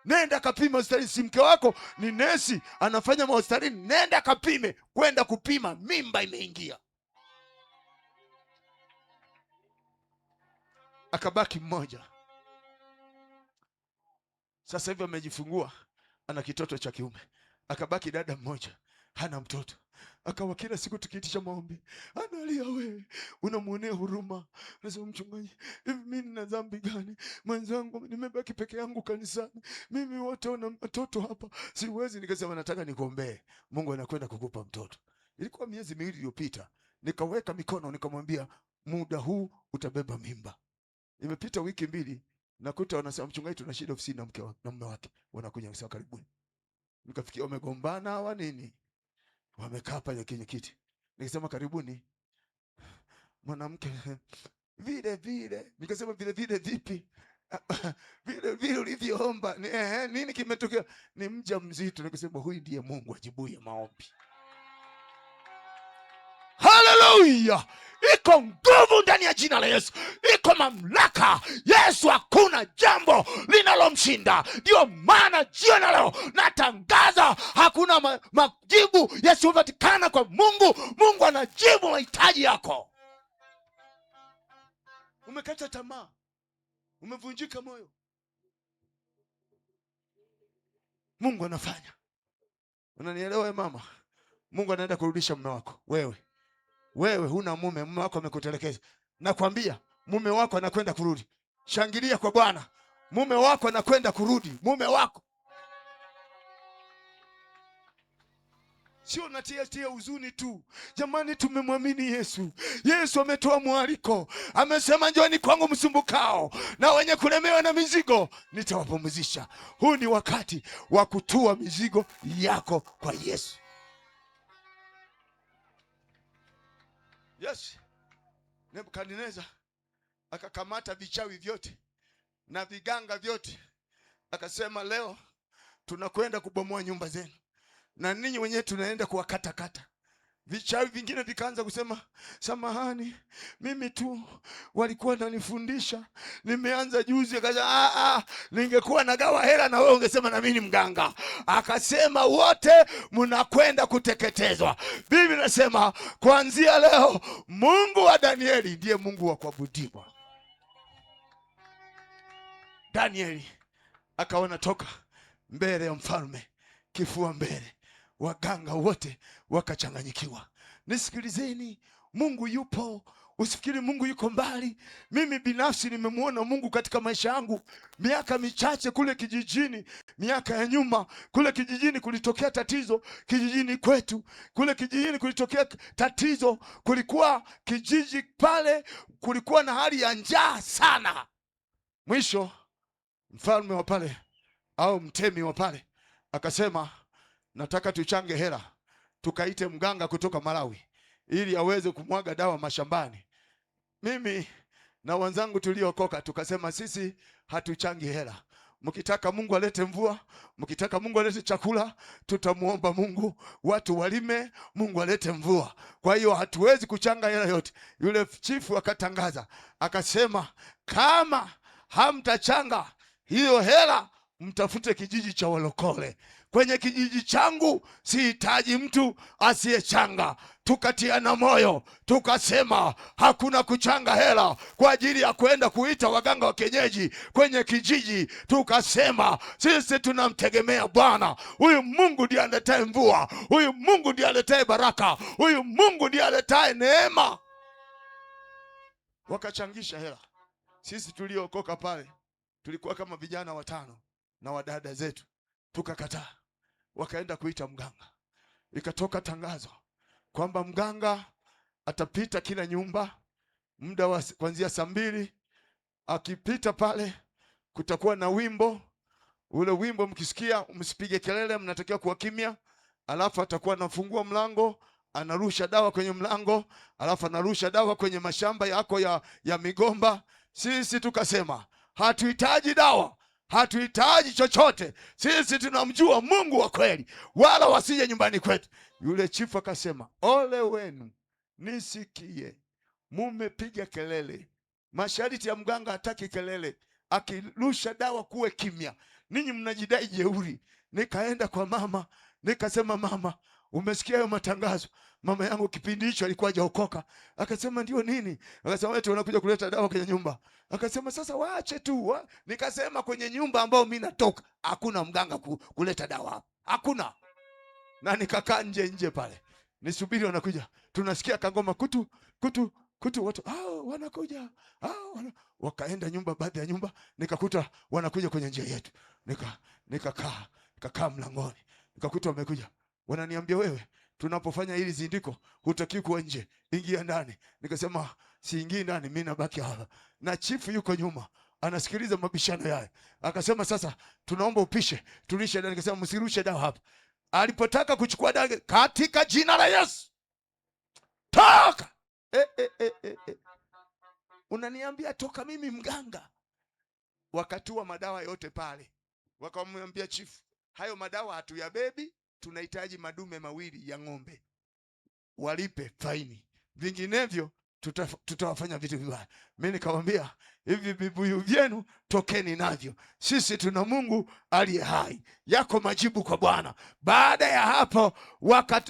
Nenda kapima hospitalini. Si mke wako ni nesi anafanya hospitalini, nenda kapime. Kwenda kupima, mimba imeingia. Akabaki mmoja. Sasa hivi amejifungua, ana kitoto cha kiume. Akabaki dada mmoja, hana mtoto. Akawa kila siku tukiitisha maombi analia, wewe unamuonea huruma. Nasema mchungaji, hivi mimi nina dhambi gani? Mwenzangu nimebaki peke yangu kanisani, mimi wote wana mtoto hapa, siwezi. Nikasema nataka nikuombee, Mungu anakwenda kukupa mtoto. Ilikuwa miezi 2 iliyopita. Nikaweka mikono nikamwambia muda huu utabeba mimba. Imepita wiki 2, Nakuta wanasema mchungaji, tuna shida ofisini na mke wake na mume wake. Wanakuja wanasema karibuni. Nikafikia wamegombana hawa nini? Wamekaa pale kwenye kiti. Nikasema karibuni. Mwanamke vile vile. Nikasema vile vile vipi? Vile vile ulivyoomba. Nini kimetokea? Ni mjamzito. Nikasema huyu ndiye Mungu ajibuye maombi. Haleluya! Iko nguvu ndani ya jina la Yesu. Iko mamlaka. Yesu hakuna jambo linalomshinda. Ndio maana jioni leo natangaza hakuna majibu yasiyopatikana kwa Mungu. Mungu anajibu mahitaji yako. Umekata tamaa, umevunjika moyo, Mungu anafanya. Unanielewa mama? Mungu anaenda kurudisha mume wako. Wewe huna mume, mume wako amekutelekeza. Nakwambia mume wako anakwenda kurudi. Shangilia kwa Bwana. Mume wako anakwenda kurudi. Mume wako. Sio natia huzuni tu. Jamani, tumemwamini Yesu. Yesu ametoa mwaliko. Amesema njooni kwangu msumbukao na wenye kulemewa na mizigo, nitawapumzisha. Huu ni wakati wa kutua mizigo yako kwa Yesu. Yes. Nebukadneza akakamata vichawi vyote na viganga vyote. Akasema leo tunakwenda kubomoa nyumba zenu. Na ninyi wenyewe tunaenda kuwakata. Vichawi vingine vikaanza kusema, samahani, mimi tu walikuwa wananifundisha. Nimeanza juzi. Akasema ningekuwa nagawa hela na wewe ungesema na mimi ni mganga. Akasema wote mnakwenda kuteketezwa. Biblia inasema kuanzia leo Mungu wa Danieli ndiye Mungu wa kuabudiwa. Danieli akaona toka mbele ya mfalme, kifua mbele. Waganga wote wakachanganyikiwa. Nisikilizeni, Mungu yupo. Usifikiri Mungu yuko mbali. Mimi binafsi nimemuona Mungu katika maisha yangu. Miaka michache kule kijijini, miaka ya nyuma, kule kijijini kulitokea tatizo. Kijijini kwetu, kule kijijini kulitokea tatizo. Kulikuwa kijiji pale, kulikuwa na hali ya njaa sana. Mwisho mfalme wa pale au mtemi wa pale akasema, nataka tuchange hela, tukaite mganga kutoka Malawi ili aweze kumwaga dawa mashambani. Mimi na wenzangu tuliokoka tukasema sisi hatuchangi hela. Mkitaka Mungu alete mvua, mkitaka Mungu alete chakula, tutamuomba Mungu, watu walime, Mungu alete mvua. Kwa hiyo hatuwezi kuchanga hela yote. Yule chifu akatangaza, akasema kama hamtachanga hiyo hela, mtafute kijiji cha walokole. Kwenye kijiji changu sihitaji mtu asiyechanga. Tukatiana moyo, tukasema hakuna kuchanga hela kwa ajili ya kwenda kuita waganga wa kienyeji kwenye kijiji. Tukasema sisi tunamtegemea Bwana. Huyu Mungu ndiye aletaye mvua, huyu Mungu ndiye aletaye baraka, huyu Mungu ndiye aletaye neema. Wakachangisha hela. Sisi tuliokoka pale tulikuwa kama vijana 5 na wadada zetu, tukakataa. Wakaenda kuita mganga. Ikatoka tangazo kwamba mganga atapita kila nyumba muda wa kuanzia saa 2. Akipita pale kutakuwa na wimbo. Ule wimbo mkisikia msipige kelele, mnatakiwa kuwa kimya. Alafu atakuwa anafungua mlango, anarusha dawa kwenye mlango, alafu anarusha dawa kwenye mashamba yako ya migomba. Sisi tukasema hatuhitaji dawa, hatuhitaji chochote. Sisi tunamjua Mungu wa kweli, wala wasije nyumbani kwetu. Yule chifu akasema, ole wenu, nisikie, mumepiga kelele. Masharti ya mganga hataki kelele, akirusha dawa kuwe kimya. Ninyi mnajidai jeuri. Nikaenda kwa mama, nikasema, mama, umesikia hayo matangazo? Mama yangu kipindi hicho alikuwa hajaokoka. Akasema ndio nini? Akasema wewe unakuja kuleta dawa kwenye nyumba. Akasema sasa waache tu. Nikasema kwenye nyumba ambao mimi natoka hakuna mganga kuleta dawa. Hakuna. Na nikakaa nje pale. Nisubiri wanakuja. Tunasikia kangoma kutu watu wanakuja. Wakaenda nyumba, baadhi ya nyumba nikakuta wanakuja kwenye njia yetu. Nikakaa mlangoni. Nikakuta wamekuja. Wananiambia, wewe, tunapofanya hili zindiko hutaki kuwa nje, ingia ndani. Nikasema siingii ndani, mimi nabaki hapa. Na chifu yuko nyuma anasikiliza mabishano yao. Akasema sasa tunaomba upishe, tulishe dawa. Nikasema msirushe dawa hapa. Alipotaka kuchukua dawa, katika jina la Yesu toka. Unaniambia toka mimi mganga? Wakatua madawa yote pale, wakamwambia chifu, hayo madawa hatuyabebi, tunahitaji madume mawili ya ng'ombe, walipe faini, vinginevyo tutawafanya vitu vibaya. Mimi nikamwambia hivi vibuyu vyenu tokeni navyo, sisi tuna Mungu aliye hai. Yako majibu kwa Bwana. Baada ya hapo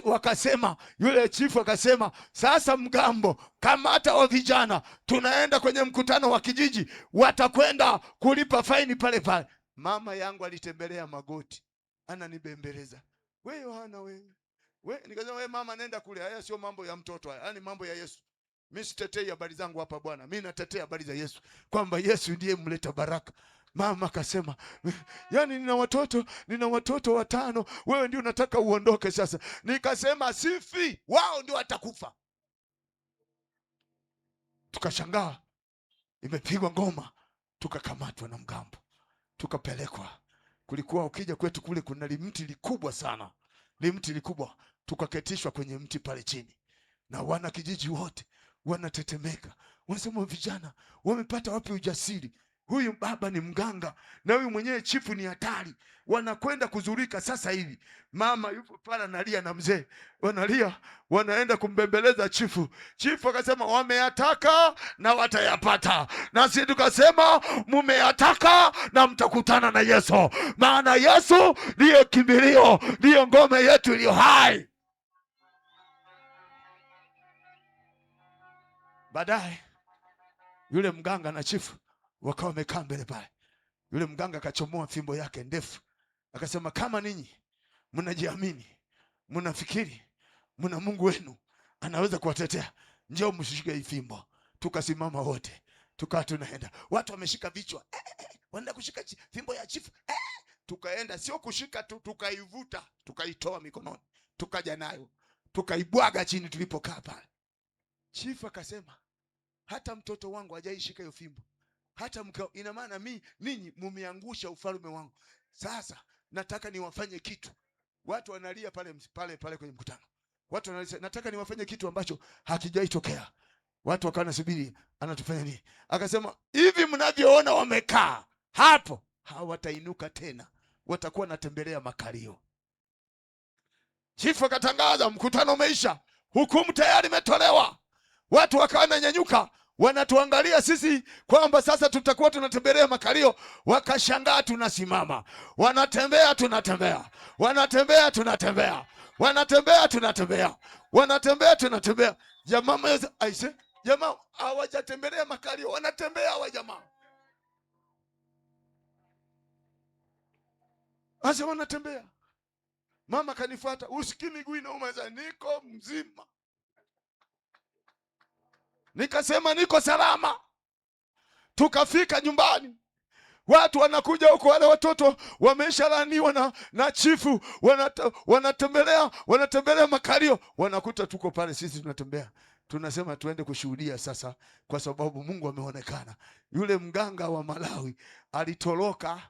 wakasema, yule chifu akasema, sasa mgambo, kamata wa vijana, tunaenda kwenye mkutano wa kijiji, watakwenda kulipa faini pale pale. Mama yangu alitembelea magoti, ananibembeleza, wewe Yohana, wewe. Nikasema wewe mama, nenda kule, haya sio mambo ya mtoto, haya ni mambo ya Yesu. Mimi sitetei habari zangu hapa bwana, mimi natetea habari za Yesu, kwamba Yesu ndiye mleta baraka. Mama akasema, yani nina watoto 5, wewe ndio unataka uondoke sasa. Nikasema sifi, wao ndio watakufa. Tukashangaa, imepigwa ngoma, tukakamatwa na mgambo, tukapelekwa. Kulikuwa ukija kwetu kule kuna limti likubwa sana, limti likubwa, tukaketishwa kwenye mti pale chini, na wana kijiji wote wanatetemeka, wanasema vijana wamepata wapi ujasiri? Huyu baba ni mganga na huyu mwenyewe chifu ni hatari, wanakwenda kuzurika sasa hivi. Mama yupo pala analia na mzee, wanalia, wanaenda kumbembeleza chifu. Chifu akasema wameyataka na watayapata, na sisi tukasema mumeyataka na mtakutana na Yesu, maana Yesu ndiye kimbilio, ndiyo ngome yetu iliyo hai. Baadaye yule mganga na chifu wakawa wamekaa mbele pale. Yule mganga akachomoa fimbo yake ndefu, akasema kama ninyi mnajiamini, mnafikiri mna Mungu wenu anaweza kuwatetea, njoo mshike hii fimbo. Tukasimama wote, tukawa tunaenda. Watu wameshika vichwa, wanaenda kushika fimbo ya chifu. Tukaenda, sio kushika tu, tukaivuta, tukaitoa mikononi, tukaja nayo, tukaibwaga chini tulipokaa pale. Chifu akasema hata mtoto wangu hajaishika hiyo fimbo, hata mkao. Ina maana ninyi mumeangusha ufalme wangu. Sasa nataka niwafanye kitu. Watu wanalia pale kwenye mkutano, watu wanalia, nataka niwafanye kitu ambacho hakijaitokea. Watu wakawa nasubiri anatufanya nini. Akasema hivi mnavyoona wamekaa hapo, hawatainuka tena, watakuwa natembelea makalio. Chifu akatangaza mkutano umeisha, hukumu tayari imetolewa. Watu wakawa wananyanyuka, wanatuangalia sisi kwamba sasa tutakuwa tunatembelea makalio. Wakashangaa tunasimama, wanatembea tunatembea, wanatembea tunatembea, wanatembea tunatembea, wanatembea tunatembea. Jamaa aise, jamaa hawajatembelea makalio, wanatembea hawa jamaa. Asa wanatembea. Mama kanifuata, usikii miguu inauma, niko mzima. Nikasema niko salama. Tukafika nyumbani, watu wanakuja huko, wale watoto wameshalaniwa na chifu, wanatembelea makalio, wanakuta tuko pale, sisi tunatembea. Tunasema tuende kushuhudia sasa, kwa sababu Mungu ameonekana. Yule mganga wa Malawi alitoroka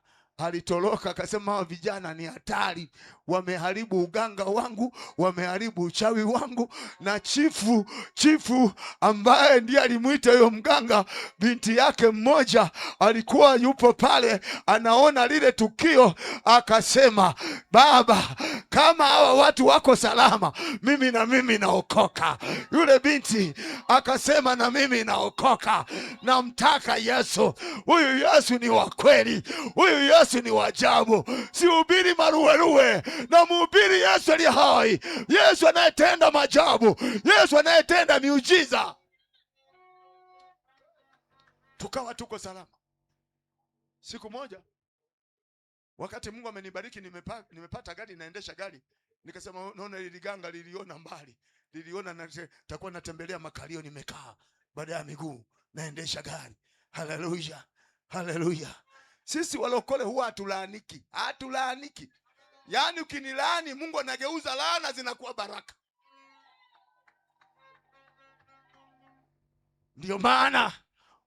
akasema hawa vijana ni hatari, wameharibu uganga wangu, wameharibu uchawi wangu. Na chifu ambaye ndiye alimuita huyo mganga, binti yake mmoja alikuwa yupo pale anaona lile tukio, akasema baba, kama hawa watu wako salama, mimi naokoka. Yule binti akasema na mimi naokoka, namtaka Yesu. Huyu Yesu ni wa kweli, huyu Yesu ni wa ajabu. Sihubiri maruweruwe, na mhubiri Yesu aliye hai, Yesu anayetenda maajabu, Yesu anayetenda miujiza. Tukawa tuko salama. Siku moja wakati Mungu amenibariki, nimepata gari, naendesha gari, nikasema naona ile ganga liliona mbali, liliona nitakuwa natembelea makalio, nimekaa baada ya miguu naendesha gari. Haleluya, haleluya. Sisi walokole huwa hatulaaniki. Yaani ukinilaani Mungu anageuza laana zinakuwa baraka. Ndio maana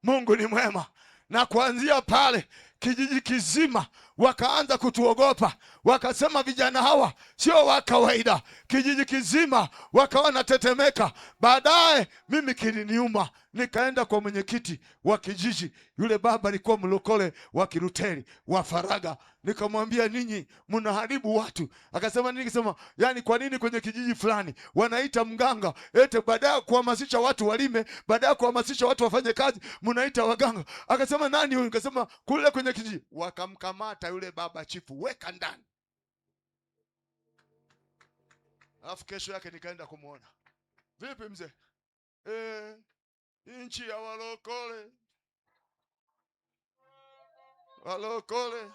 Mungu ni mwema Na kuanzia pale kijiji kizima wakaanza kutuogopa, wakasema vijana hawa sio wa kawaida. Kijiji kizima wakawa natetemeka. Baadaye mimi kiliniuma, nikaenda kwa mwenyekiti wa kijiji. Yule baba alikuwa mlokole wa Kiluteri wa Faraga. Nikamwambia, ninyi mnaharibu watu. Akasema nini? Nikasema, yani kwa nini kwenye kijiji fulani wanaita mganga ete baadaye kuhamasisha watu walime, baadaye kuhamasisha watu wafanye kazi, mnaita waganga? Akasema nani huyu? Nikasema kule kwenye kijiji. Wakamkamata yule baba chifu, weka ndani. Alafu kesho yake nikaenda kumuona. Vipi mzee? Nchi ya walokole. Walokole.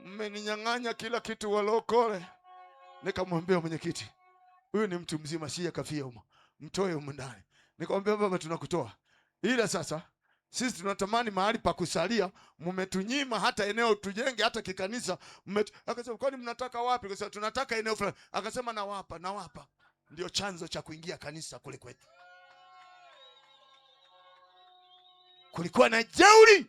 Mmeninyang'anya kila kitu walokole. Nikamwambia mwenyekiti, huyu ni mtu mzima, si akafia huko. Mtoe huko ndani. Nikamwambia baba, tunakutoa. Ila sasa sisi tunatamani mahali pa kusalia, mmetunyima hata eneo tujenge hata kikanisa. Akasema kwani mnataka wapi? Akasema tunataka eneo fulani. Akasema nawapa. Ndio chanzo cha kuingia kanisa kule kwetu. Kulikuwa na jeuri.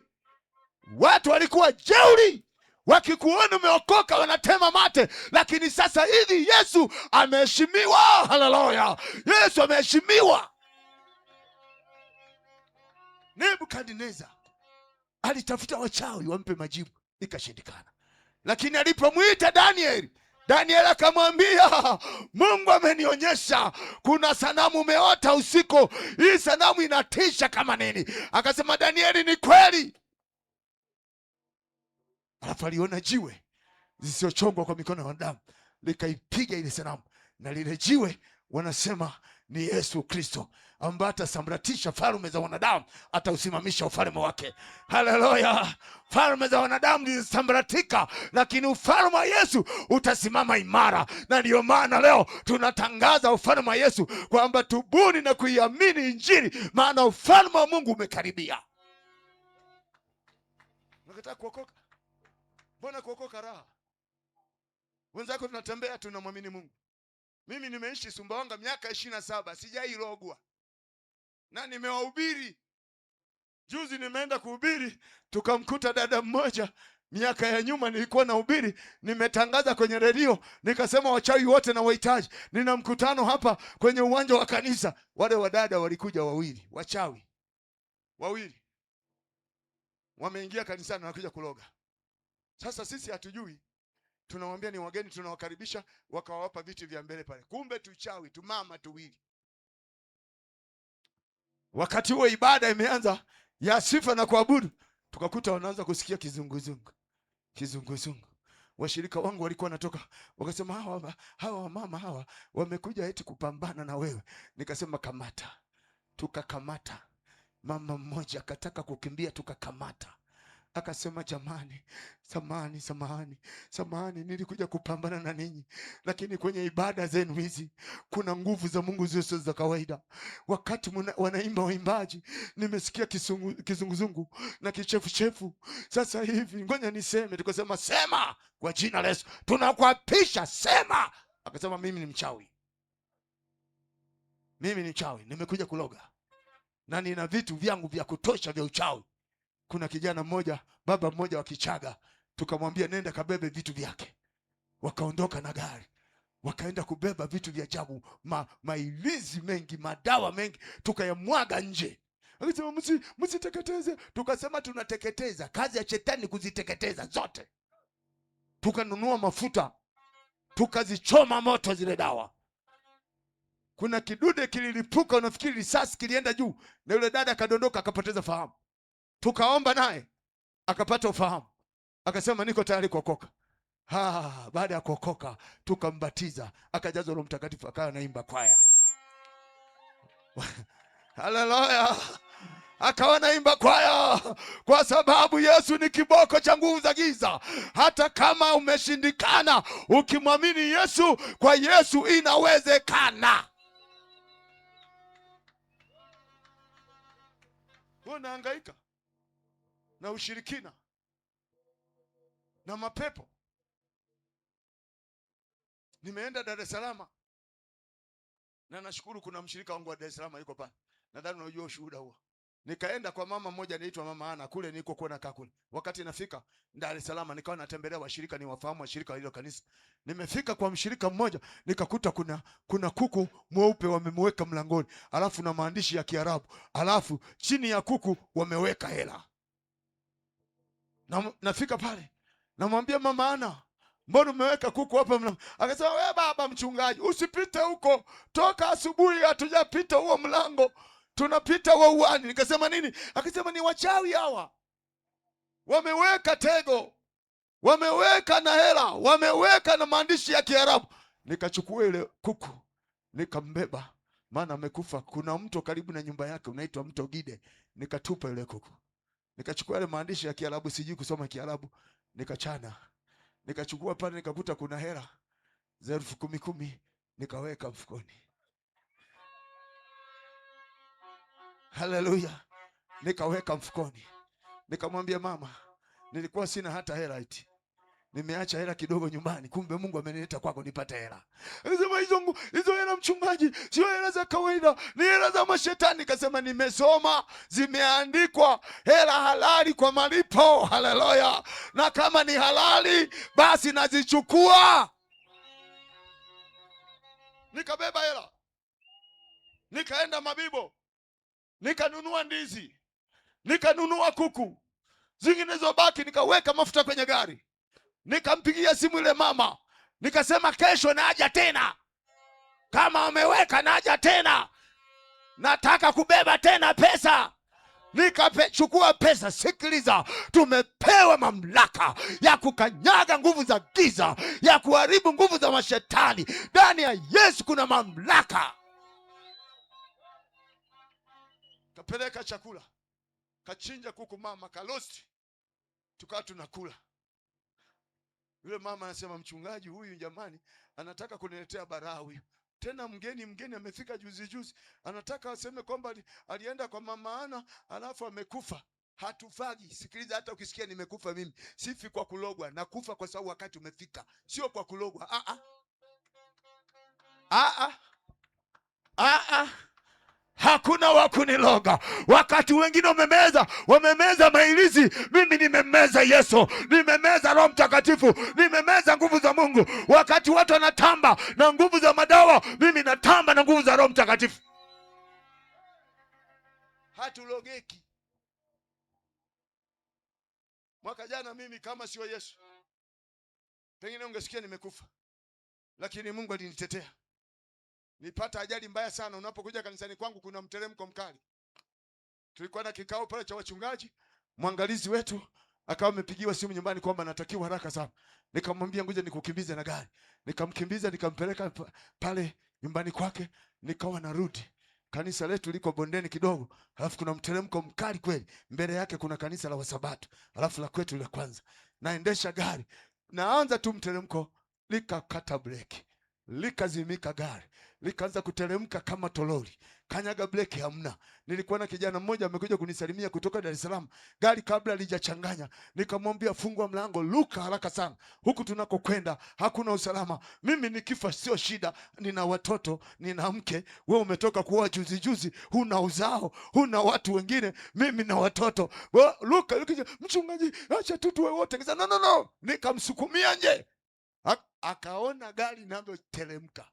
Watu walikuwa jeuri. Wakikuona umeokoka wanatema mate. Lakini sasa hivi Yesu ameheshimiwa. Haleluya. Yesu ameheshimiwa. Nebukadneza alitafuta wachawi wampe majibu, ikashindikana. Lakini alipomuita Daniel akamwambia, Mungu amenionyesha kuna sanamu umeota usiku. Hii sanamu inatisha kama nini. Akasema, Danieli, ni kweli. Alafu aliona jiwe zisizochongwa kwa mikono ya wanadamu, likaipiga ile sanamu, na lile jiwe wanasema ni Yesu Kristo, ambaye atasambaratisha falme za wanadamu, atausimamisha ufalme wake. Haleluya. Falme za wanadamu zisambaratika, lakini ufalme wa Yesu utasimama imara. Na ndio maana leo tunatangaza ufalme wa Yesu, kwamba tubuni na kuiamini Injili, maana ufalme wa Mungu umekaribia. Unataka kuokoka? Mbona kuokoka raha? Wenzako tunatembea tunamwamini Mungu. Mimi nimeishi Sumbawanga miaka 27, sijairogwa. Na nimewahubiri. Juzi nimeenda kuhubiri, tukamkuta dada mmoja, miaka ya nyuma nilikuwa nahubiri, nimetangaza kwenye redio, nikasema wachawi wote na wahitaji. Nina mkutano hapa kwenye uwanja wa kanisa. Wale wadada walikuja wawili, wachawi wawili. Wameingia kanisani wanakuja kuloga. Sasa sisi hatujui. Tunamwambia ni wageni, tunawakaribisha, wakawapa viti vya mbele pale. Kumbe tuchawi, tumama tuwili. Wakati huo ibada imeanza ya sifa na kuabudu, tukakuta wanaanza kusikia kizunguzungu. Washirika wangu walikuwa wanatoka, wakasema hawa mama hawa wamekuja eti kupambana na wewe. Nikasema kamata. Tukakamata. Mama mmoja akataka kukimbia, tukakamata. Akasema jamani, samahani, nilikuja kupambana na ninyi, lakini kwenye ibada zenu hizi kuna nguvu za Mungu zisizo za kawaida. Wakati wanaimba waimbaji, nimesikia kizunguzungu na kichefuchefu. Sasa hivi ngoja niseme. Tukasema sema kwa jina la Yesu, tunakuapisha, sema. Akasema mimi ni mchawi, nimekuja kuloga na nina vitu vyangu vya kutosha vya uchawi. Kuna kijana mmoja, baba mmoja wa Kichaga, tukamwambia nenda kabebe vitu vyake. Wakaondoka na gari, wakaenda kubeba vitu vya ajabu, mailizi mengi, madawa mengi, tukayamwaga nje. Akasema msiteketeze. Tukasema tunateketeza. Kazi ya shetani kuziteketeza zote. Tukanunua mafuta, tukazichoma moto zile dawa. Kuna kidude kililipuka, unafikiri risasi kilienda juu, na yule dada akadondoka akapoteza fahamu. Tukaomba naye akapata ufahamu, akasema niko tayari kuokoka. Baada ya kuokoka tukambatiza, akajazwa Roho Mtakatifu, akawa anaimba kwaya. Haleluya. Akawa naimba kwaya, kwa sababu Yesu ni kiboko cha nguvu za giza. Hata kama umeshindikana, ukimwamini Yesu, kwa Yesu inawezekana. Unahangaika na ushirikina na mapepo. Nimeenda Dar es Salaam, na nashukuru kuna mshirika wangu wa Dar es Salaam yuko pale. Nadhani unajua ushuhuda huo. Nikaenda kwa mama mmoja anaitwa Mama Ana kule niko kwa nakaa kule. Wakati nafika Dar es Salaam nikawa natembelea washirika, ni wafahamu washirika wa hilo kanisa. Nimefika kwa mshirika mmoja nikakuta kuna kuku mweupe wamemweka mlangoni, alafu na maandishi ya Kiarabu, alafu chini ya kuku wameweka hela. Nafika pale namwambia Mama Ana, mbona umeweka kuku hapa mlango? Akasema, wewe baba mchungaji, usipite huko, toka asubuhi hatujapita huo mlango, tunapita wauani. Nikasema nini? Akasema ni wachawi hawa, wameweka tego, wameweka na hela, wameweka na maandishi ya Kiarabu. Nikachukua ile kuku nikambeba, maana amekufa. Kuna mto karibu na nyumba yake unaitwa mto Gide. Nikatupa ile kuku, nikachukua ile maandishi ya Kiarabu, sijui kusoma Kiarabu, nikachana, nikachukua pale, nikakuta kuna hela za 10,000 nikaweka mfukoni. Haleluya. Nikaweka mfukoni. Nikamwambia mama, nilikuwa sina hata hela eti. Nimeacha hela kidogo nyumbani, kumbe Mungu amenileta kwako nipate hela. Anasema hizo hela mchungaji, sio hela za kawaida, ni hela za mashetani. Nikasema nimesoma, zimeandikwa hela halali kwa malipo. Haleluya. Na kama ni halali basi nazichukua. Nikabeba hela, nikaenda Mabibo, nikanunua ndizi, nikanunua kuku, zingine zobaki nikaweka mafuta kwenye gari. Nikampigia simu ile mama, nikasema kesho naja tena, kama wameweka naja tena, nataka kubeba tena pesa. Nikachukua pesa. Sikiliza, tumepewa mamlaka ya kukanyaga nguvu za giza, ya kuharibu nguvu za mashetani. Ndani ya Yesu kuna mamlaka. Kapeleka chakula, kachinja kuku mama, kalosti, tukawa tunakula. Yule mama anasema, mchungaji huyu jamani anataka kuniletea baraa huyu. Tena mgeni amefika juzi, anataka aseme kwamba alienda kwa Mama Ana alafu amekufa. Hatufagi. Sikiliza, hata ukisikia nimekufa mimi, sifi kwa kulogwa, nakufa kwa sababu wakati umefika, sio kwa kulogwa. Hakuna wa kuniloga. Wakati wengine wamemeza mailizi, mimi nimemeza Yesu, nimemeza Roho Mtakatifu, nimemeza nguvu za Mungu. Wakati watu wanatamba na nguvu za madawa, mimi natamba na nguvu za Roho Mtakatifu. Hatulogeki. Mwaka jana mimi kama sio Yesu, pengine ungesikia nimekufa, lakini Mungu alinitetea. Nipata ajali mbaya sana. Unapokuja kanisani kwangu kuna mteremko mkali. Tulikuwa na kikao pale cha wachungaji, mwangalizi wetu akawa amepigiwa simu nyumbani kwamba anatakiwa haraka sana. Nikamwambia ngoja nikukimbize na gari. Nikamkimbiza, nikampeleka pale nyumbani kwake, nikawa narudi. Kanisa letu liko bondeni kidogo, alafu kuna mteremko mkali kweli. Mbele yake kuna kanisa la Wasabato, alafu la kwetu la kwanza. Naendesha gari, naanza tu mteremko, likakata breki, likazimika gari, likaanza kuteremka kama tolori. Kanyaga breki hamna. Nilikuwa na kijana mmoja amekuja kunisalimia kutoka Dar es Salaam. Gari kabla lijachanganya, nikamwambia fungua mlango, luka haraka sana. Huku tunakokwenda hakuna usalama. Mimi nikifa sio shida, nina watoto, nina mke. Wewe umetoka kuoa juzi, huna uzao, huna watu wengine, mimi na watoto. Luka, mchungaji acha tu tuwe wote. Nikasema no. Nikamsukumia nje. Akaona gari linaloteremka.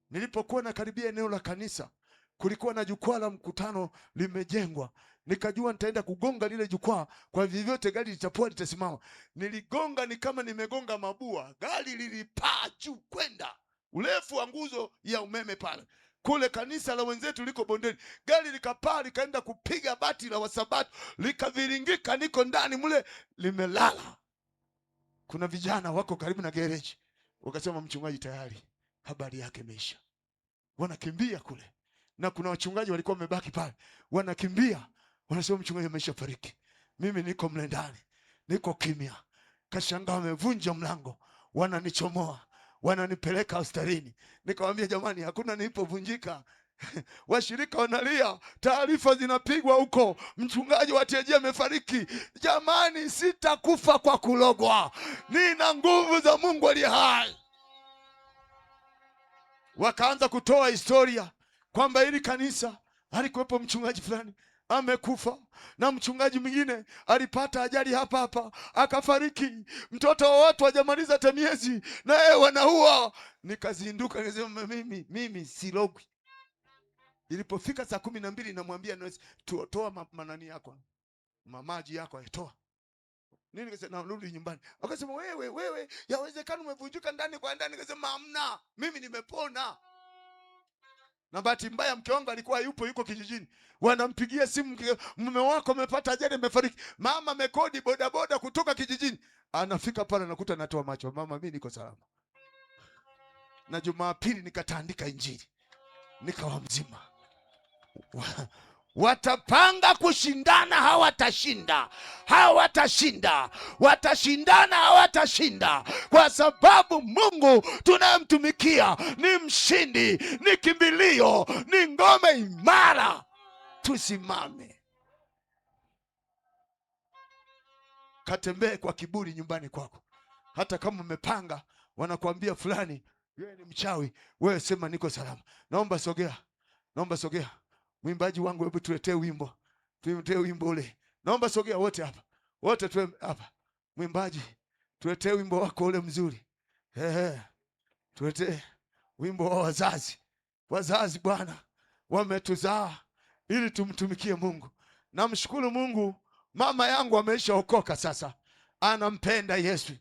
Nilipokuwa nakaribia eneo la kanisa, kulikuwa na jukwaa la mkutano limejengwa. Nikajua nitaenda kugonga lile jukwaa, kwa vyovyote gari litapoa litasimama. Niligonga, ni kama nimegonga mabua. Gari lilipaa juu kwenda urefu wa nguzo ya umeme pale. Kule kanisa la wenzetu liko bondeni. Gari likapaa likaenda kupiga bati la Wasabato, likaviringika. Niko ndani mule limelala. Kuna vijana wako karibu na gereji, wakasema mchungaji tayari habari yake imeisha. Wanakimbia kule, na kuna wachungaji walikuwa wamebaki pale, wanakimbia, wanasema mchungaji ameshafariki. Mimi niko mle ndani, niko kimya. Kashangaa wamevunja mlango, wananichomoa, wananipeleka hospitalini. Nikamwambia jamani, hakuna nilipovunjika. Washirika wanalia, taarifa zinapigwa huko, mchungaji wa TAG amefariki. Jamani, sitakufa kwa kulogwa, nina nguvu za Mungu aliye hai. Wakaanza kutoa historia kwamba hili kanisa alikuwepo mchungaji fulani, amekufa, na mchungaji mwingine alipata ajali hapa hapa akafariki. Mtoto wa watu hajamaliza hata miezi na yeye wanaua. Nikazinduka nikasema mimi silogwi. Ilipofika saa 12 namwambia toa manani yako, mamaji yako aitoa. Nini nikasema narudi nyumbani. Akasema wewe yawezekana umevunjika ndani kwa ndani. Nikasema hamna, mimi nimepona. Na bahati mbaya mke wangu alikuwa yuko kijijini. Wanampigia simu, mume wako amepata ajali, amefariki. Mama amekodi bodaboda kutoka kijijini. Anafika pale anakuta natoa macho. Mama, mimi niko salama. Na Jumapili nikatandika injili. Nikawa mzima. Watapanga kushindana, hawatashinda. Watashindana, hawatashinda, kwa sababu Mungu tunayemtumikia ni mshindi, ni kimbilio, ni ngome imara. Tusimame. Katembee kwa kiburi nyumbani kwako. Hata kama umepanga, wanakuambia fulani wewe ni mchawi, wewe sema niko salama. Naomba sogea. Mwimbaji wangu, hebu tuletee wimbo. Tuletee wimbo ule. Naomba sogea wote hapa. Wote tuwe hapa. Mwimbaji, tuletee wimbo wako ule mzuri. Tuletee wimbo wa wazazi. Wazazi Bwana wametuzaa ili tumtumikie Mungu. Namshukuru Mungu, mama yangu ameshaokoka sasa. Anampenda Yesu.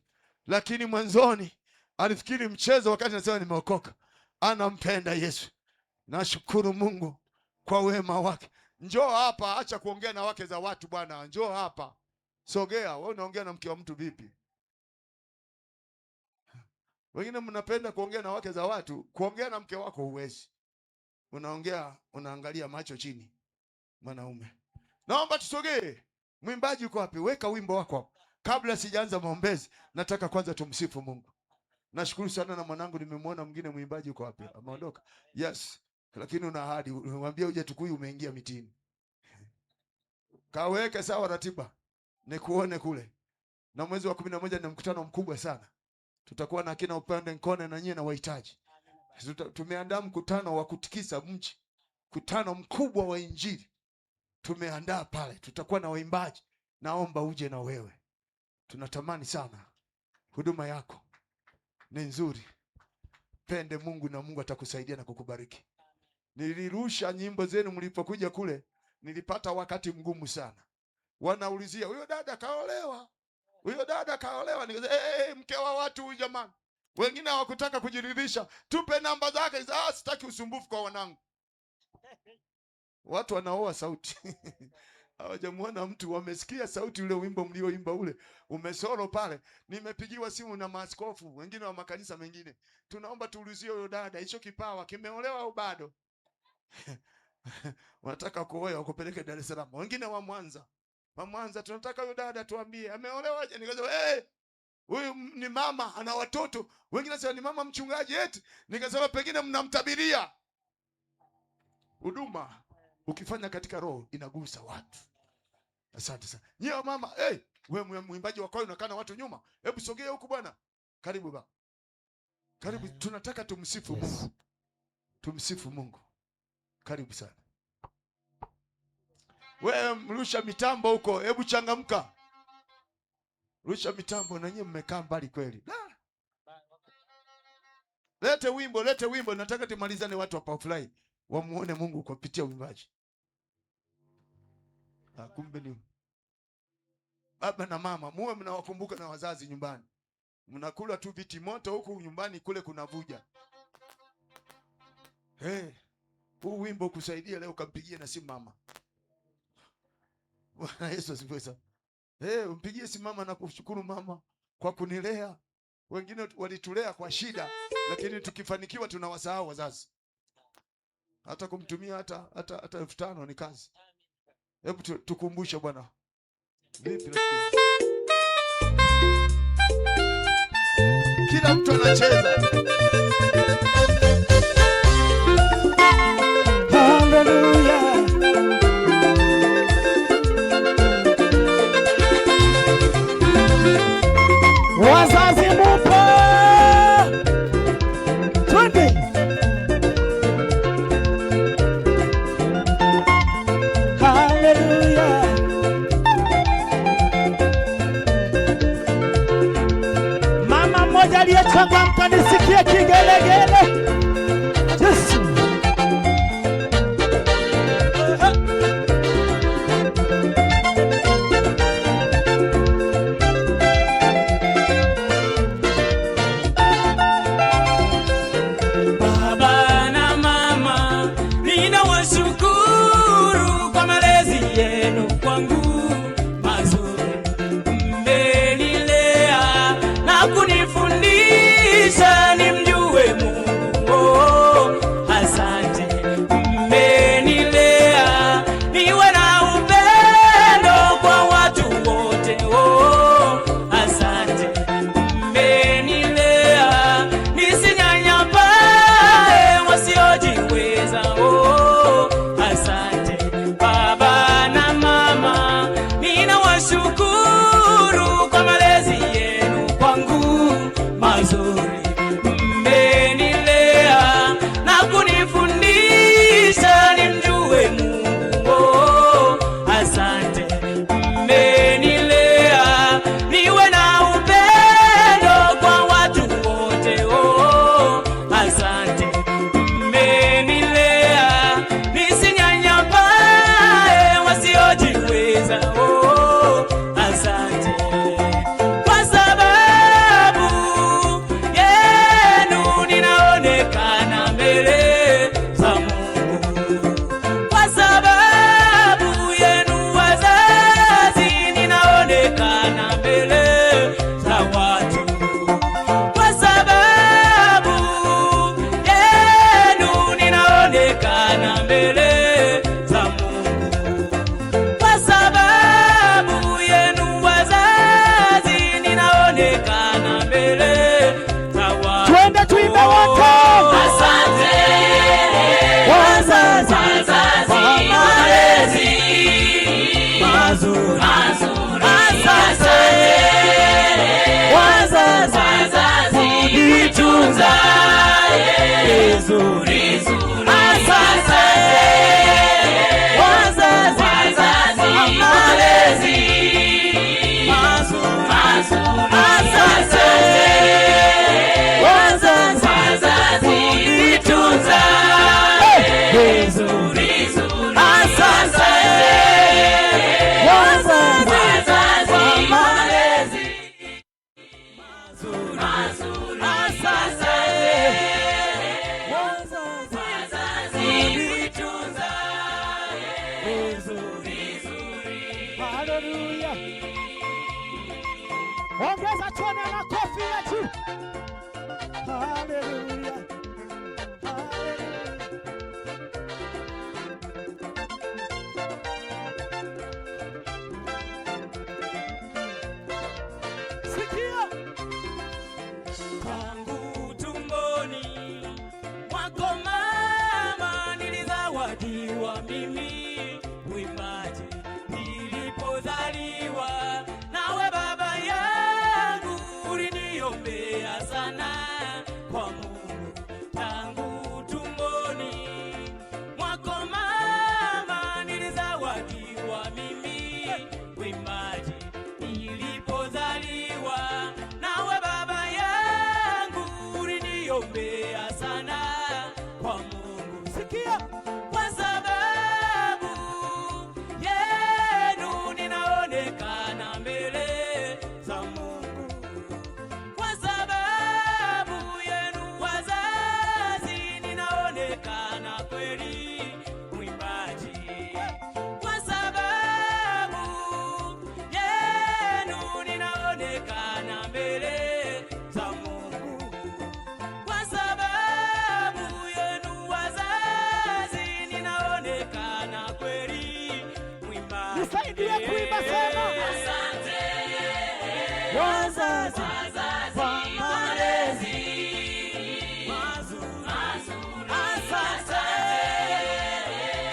Lakini mwanzoni alifikiri mchezo wakati nasema nimeokoka. Anampenda Yesu. Nashukuru Mungu kwa wema wake. Njoo hapa, acha kuongea na wake za watu bwana. Njoo hapa. Sogea. Wewe unaongea na mke wa mtu vipi? Wengine mnapenda kuongea na wake za watu, kuongea na mke wako huwezi. Unaongea, unaangalia macho chini. Mwanaume. Naomba tusogee. Mwimbaji uko wapi? Weka wimbo wako. Kabla sijaanza maombezi, nataka kwanza tumsifu Mungu. Nashukuru sana na mwanangu, nimemwona mwingine mwimbaji uko wapi? Ameondoka. Yes. Lakini una ahadi, unamwambia uje Tukuyu, umeingia mitini. Kaweke sawa ratiba. Nikuone kule. Na mwezi wa 11 ni mkutano mkubwa sana. Tutakuwa na kina Upande Nkone na nyie na wahitaji. Tumeandaa mkutano wa kutikisa mji. Mkutano mkubwa wa Injili. Tumeandaa pale. Tutakuwa na waimbaji. Naomba uje na wewe. Tunatamani sana. Huduma yako ni nzuri. Pende Mungu na Mungu atakusaidia na kukubariki. Nilirusha nyimbo zenu mlipokuja kule, nilipata wakati mgumu sana. Wanaulizia, huyo dada kaolewa? Nikasema, mke wa watu huyu jamani. Wengine hawakutaka kujiridhisha. Tupe namba zake. Sitaki usumbufu kwa wanangu. Watu wanaoa sauti. Hawajamuona mtu, wamesikia sauti ule wimbo mlioimba ule. Umesoro pale. Nimepigiwa simu na maaskofu, wengine wa makanisa mengine. Tunaomba tuulizie huyo dada, hicho kipawa kimeolewa au bado? Wanataka kuoa wakupeleke Dar es Salaam. Wengine wa Mwanza tunataka huyo dada tuambie ameolewaje. Nikasema huyu ni mama ana watoto. Wengine sema ni mama mchungaji eti. Nikasema pengine mnamtabiria. Huduma ukifanya katika roho inagusa watu. Asante sana. Nyie mama, wewe mwimbaji wa kwaya unakaa na watu nyuma. Hebu sogea huku bwana. Karibu baba. Karibu, tunataka tumsifu Mungu. Tumsifu Mungu. Karibu sana. Wewe mrusha mitambo huko, hebu changamka. Rusha mitambo na nyinyi mmekaa mbali kweli. Lete wimbo, nataka tumalizane watu hapa offline. Wamuone Mungu kupitia uimbaji. Kumbe ni baba na mama, muwe mnawakumbuka na wazazi nyumbani. Mnakula tu viti moto huku nyumbani kule kunavuja. Huu wimbo kusaidia leo kampigie na simu mama. Bwana Yesu asifiwe sana. Mpigie simu mama na kushukuru mama kwa kunilea. Wengine walitulea kwa shida, lakini tukifanikiwa tunawasahau wazazi. Hata kumtumia hata 5,000 ni kazi. Hebu tukumbushe bwana. Vipi rafiki? Kila mtu anacheza. Hallelujah. Wazazi mupo. Twende. Hallelujah. mmoja aliyechangamka nisikie kigelegele. Yesu. Baba na mama, ninawashukuru kwa malezi yenu kwangu mazuri. Mmenilea na kunifundisha nimjue Mungu. Oh, asante. Mmenilea niwe na upendo kwa watu wote. Oh, asante. Mmenilea nisinyanyapale wasiojiweza. Oh, asante. Baba na mama, ninawashukuru kwa malezi yenu kwangu mazuri. Mmenilea na kunifundisha nimjue Mungu. Oh, asante. Mmenilea niwe na upendo kwa watu wote. Oh, asante. Mmenilea nisinyanyapale wasiojiweza. Oh, asante. Kwa sababu yenu ninaonekana mbele za Mungu. Kwa sababu yenu wazazi, ninaonekana mbele za watu. Kwa sababu yenu ninaonekana mbele za Mungu. Kwa sababu yenu wazazi, ninaonekana mbele za watu. Twende tuimbe wote. Asante Wazazi. kwa malezi mazuri. Asante wazazi kunitunza vizuri. Asante wazazi kwa malezi mazuri. Asante wazazi kunitunza vizuri. Asante wazazi kwa malezi mazuri. Asante wazazi kunitunza vizuri. Haleluya. Ongeza tone la kofi yetu. Haleluya. Haleluya. Sikia. Tangu tumboni mwako mama, nilizawadiwa mimi uimbaji. Nilipozaliwa nawe baba yangu, uliniombea sana kwa Mungu. Tangu tumboni mwako mama, nilizawadiwa mimi uimbaji. Nilipozaliwa nawe baba yangu, uliniombea sana kwa Mungu. Sikia. Kwa sababu yenu ninaonekana mbele za Mungu. Kwa sababu yenu wazazi, ninaonekana kweli mwimbaji. Kwa sababu yenu ninaonekana mbele za Mungu. Kwa sababu yenu wazazi, ninaonekana kweli mwimbaji. Nisaidie kuimba sana. Asante Wazazi kwa malezi mazuri. Asante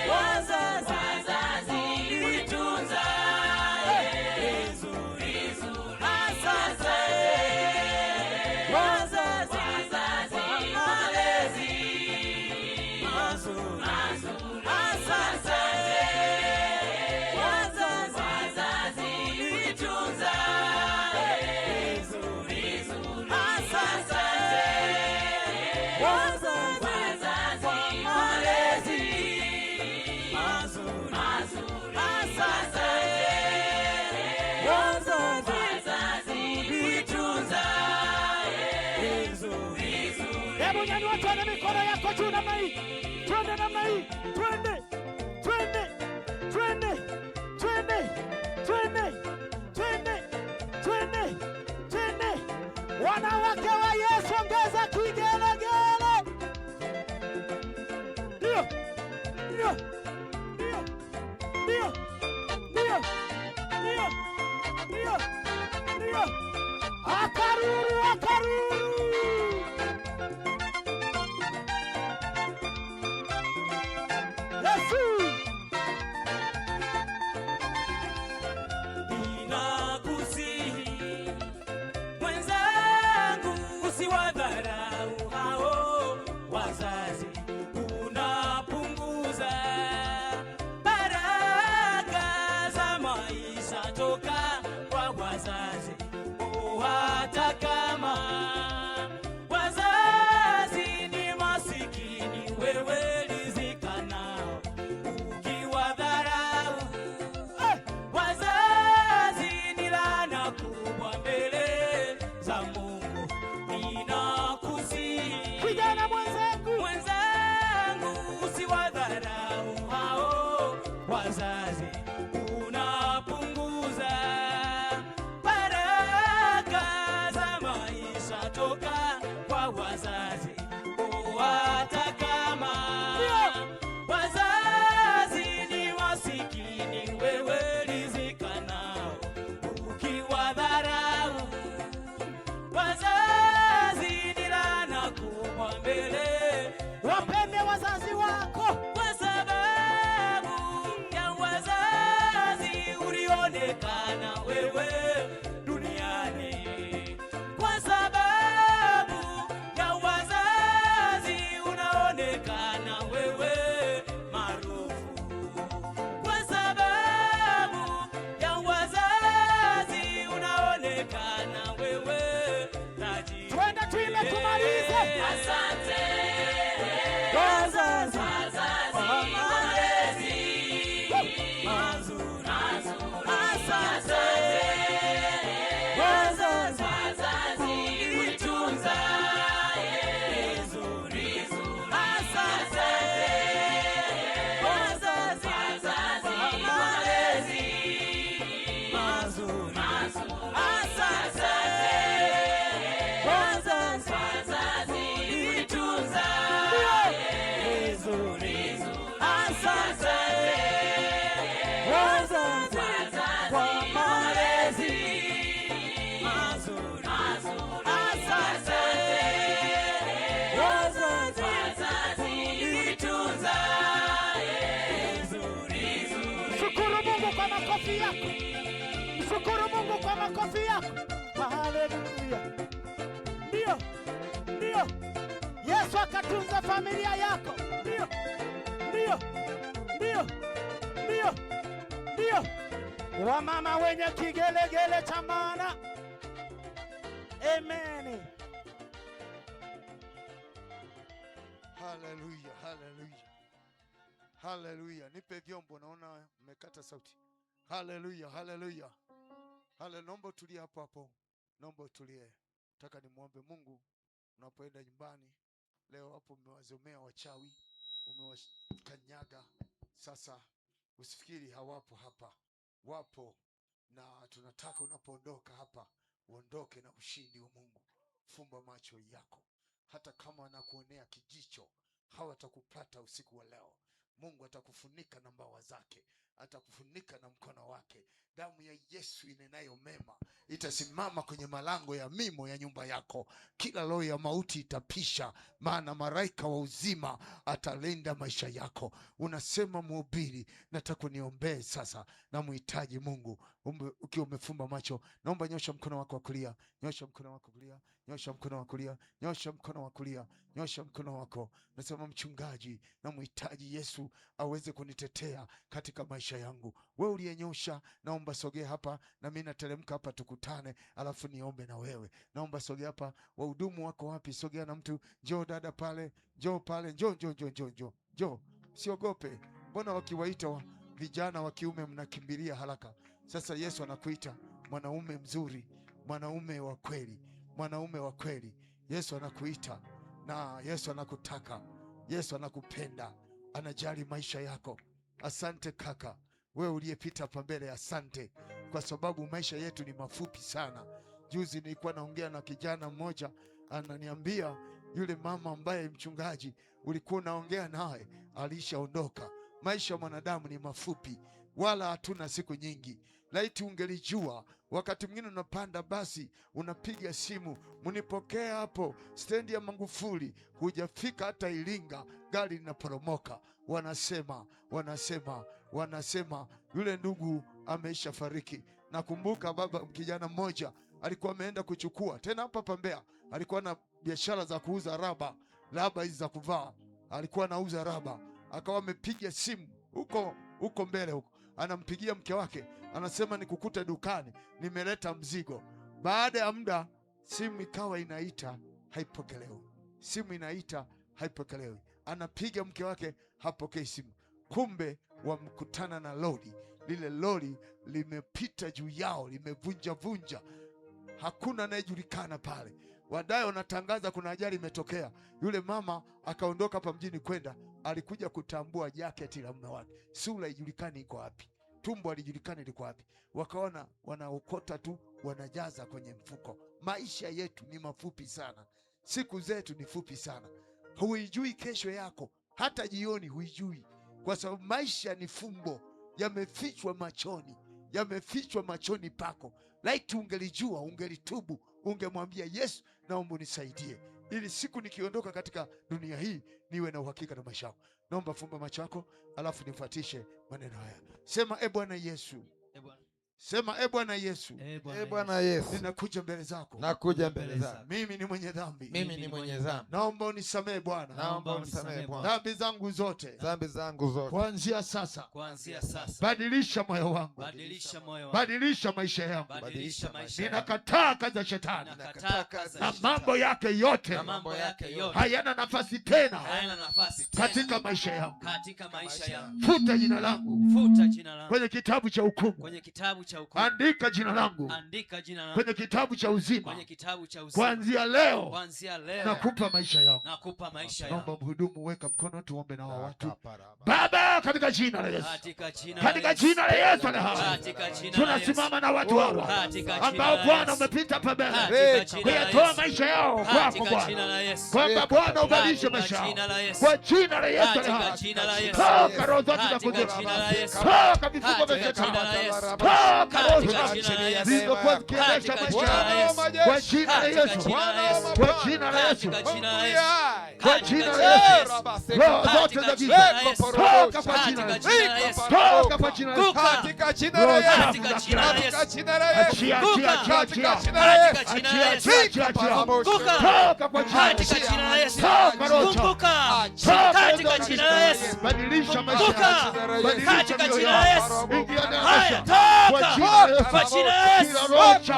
wazazi kunitunza vizuri. Asante wazazi kwa malezi mazuri. Asante wazazi kunitunza vizuri. nitunza Hebu nyanyua tuone mikono yako juu namna hii. Twende namna hii. Twende. Twende. Twende. Twende. Twende. Twende. Twende. Twende. Wanawake wa Yesu ongeza kigelegele. Ndio. Ndio. Ndio. Ndio. Ndio. Ndio. Ndio. Ndio. Akaruru, akaruru. Ninakusihi mwenzangu, usiwadharau hao wazazi, unapunguza baraka za maisha toka kwa wazazi. Hata kama wazazi ni masikini, wewe rizika nao. Ukiwadharau wazazi ni laana kubwa mbele za Mungu. Ninakusihi Kijana mwenzangu, usiwadharau hao wazazi, unapunguza baraka za maisha toka kwa wazazi. Hata kama wazazi ni masikini, wewe rizika nao. Ukiwadharau wazazi ni laana kubwa mbele. wapende wazazi wako. Kwa sababu ya wazazi ulionekana wewe duniani. Kwa sababu ya wazazi unaonekana wewe maarufu. Kwa sababu ya wazazi unaonekana wewe tajiri. Twende tuime tumalize. Asante Wazazi. kwa malezi mazuri. Asante wazazi kunitunza vizuri. Asante wazazi kwa malezi mazuri. Asante wazazi kunitunza vizuri. Asante wazazi kwa malezi mazuri. Asante wazazi kunitunza vizuri. Mshukuru Mungu kwa makofi yako. Mshukuru Mungu kwa makofi yako. Haleluya. Ndio. Ndio. Yesu akatunza familia yako. Ndio. Ndio. Ndio. Ndio. Ndio. Wamama wenye kigelegele cha maana. Amen. Haleluya, haleluya, haleluya. Nipe vyombo, naona mmekata sauti. Haleluya, haleluya, haleluya. Naomba utulie hapo hapo, naomba utulie. Nataka nimwombe Mungu unapoenda nyumbani leo. Hapo umewazomea wachawi, umewakanyaga. Sasa usifikiri hawapo hapa, wapo, na tunataka unapoondoka hapa uondoke na ushindi wa Mungu. Fumba macho yako, hata kama wanakuonea kijicho hawatakupata usiku wa leo. Mungu atakufunika na mbawa zake, atakufunika na mkono wake. Damu ya Yesu inenayo mema itasimama kwenye malango ya mimo ya nyumba yako. Kila roho ya mauti itapisha, maana malaika wa uzima atalinda maisha yako. Unasema mhubiri, nataka niombee sasa, na muhitaji Mungu. Ukiwa umefumba macho, naomba nyosha mkono wako wa kulia, nyosha mkono wako kulia, nyosha mkono wa kulia, nyosha mkono wa kulia, nyosha mkono wako. Nasema mchungaji, na muhitaji Yesu aweze kunitetea katika maisha yangu. Wewe uliyenyosha, naomba sogea hapa na mimi nateremka hapa tukutane, alafu niombe na wewe. Naomba sogea hapa. Wahudumu wako wapi? Sogea na mtu. Njoo dada pale, njoo pale, njoo. Siogope. Mbona wakiwaita vijana wa kiume mnakimbilia haraka? Sasa Yesu anakuita, mwanaume mzuri, mwanaume wa kweli, mwanaume wa kweli. Yesu anakuita na Yesu anakutaka, Yesu anakupenda, anajali maisha yako. Asante kaka, wewe uliyepita hapa mbele, asante, kwa sababu maisha yetu ni mafupi sana. Juzi nilikuwa naongea na kijana mmoja, ananiambia yule mama ambaye mchungaji ulikuwa unaongea naye alishaondoka. Maisha ya mwanadamu ni mafupi, wala hatuna siku nyingi. Laiti ungelijua, wakati mwingine unapanda basi, unapiga simu, munipokea hapo stendi ya Magufuli, hujafika hata Iringa, gari linaporomoka. Wanasema yule ndugu ameisha fariki. Nakumbuka baba, kijana mmoja alikuwa ameenda kuchukua tena hapa Mbeya, alikuwa na biashara za kuuza raba hizi za kuvaa, alikuwa anauza raba. Akawa amepiga simu huko mbele huko, anampigia mke wake, anasema nikukute dukani, nimeleta mzigo. Baada ya muda simu ikawa inaita, haipokelewi. Simu inaita, haipokelewi. Anapiga mke wake, hapokei simu. Kumbe wamkutana na lori, lile lori limepita juu yao, limevunja. Hakuna anayejulikana pale. Wadai wanatangaza kuna ajali imetokea. Yule mama akaondoka hapa mjini kwenda, alikuja kutambua jaketi la mume wake, sura haijulikani iko wapi, tumbo halijulikani liko wapi. Wakaona wanaokota tu, wanajaza kwenye mfuko. Maisha yetu ni mafupi sana, siku zetu ni fupi sana. Huijui kesho yako, hata jioni huijui, kwa sababu maisha ni fumbo, yamefichwa machoni pako. Laiti ungelijua, ungelitubu, ungemwambia Yesu, naomba unisaidie, ili siku nikiondoka katika dunia hii niwe na uhakika na maisha yako. Naomba fumba macho yako, alafu nifuatishe maneno haya. Sema, Bwana Yesu. Sema, Bwana Yesu. Bwana Yesu, ninakuja mbele zako. nakuja mbele zako. Mimi ni mwenye dhambi. Naomba unisamehe Bwana. Bwana. Dhambi zangu zote. Kuanzia sasa. Badilisha moyo wangu. Badilisha maisha yangu. Ninakataa kazi ya shetani. Na mambo yake yote hayana nafasi tena katika maisha yangu. Futa jina langu kwenye kitabu cha hukumu. Andika jina langu kwenye kitabu cha uzima. Kuanzia leo nakupa maisha yangu. Naomba mhudumu, weka mkono tuombe na hawa watu. Baba, katika jina la Yesu, katika jina la Yesu, tunasimama na watu hawa ambao Bwana umepita pembeni kuyatoa maisha yao kwako Bwana, kwamba Bwana ubadilishe maisha yao kwa jina la Yesu. Toka roho zote za kuzimu, toka vifungo vya shetani, toka roho zilizokuwa zikiendesha maisha yao kwa jina la Yesu, kwa jina la Yesu, kwa jina la Yesu. Roho zote za giza toka kwa jina la Yesu, toka kwa jina la Yesu, katika jina la Yesu, katika jina la Yesu, katika jina la Yesu, toka kwa jina la Yesu, toka roho, katika jina la Yesu, badilisha maisha, katika jina la Yesu, haya toka kwa jina la Yesu,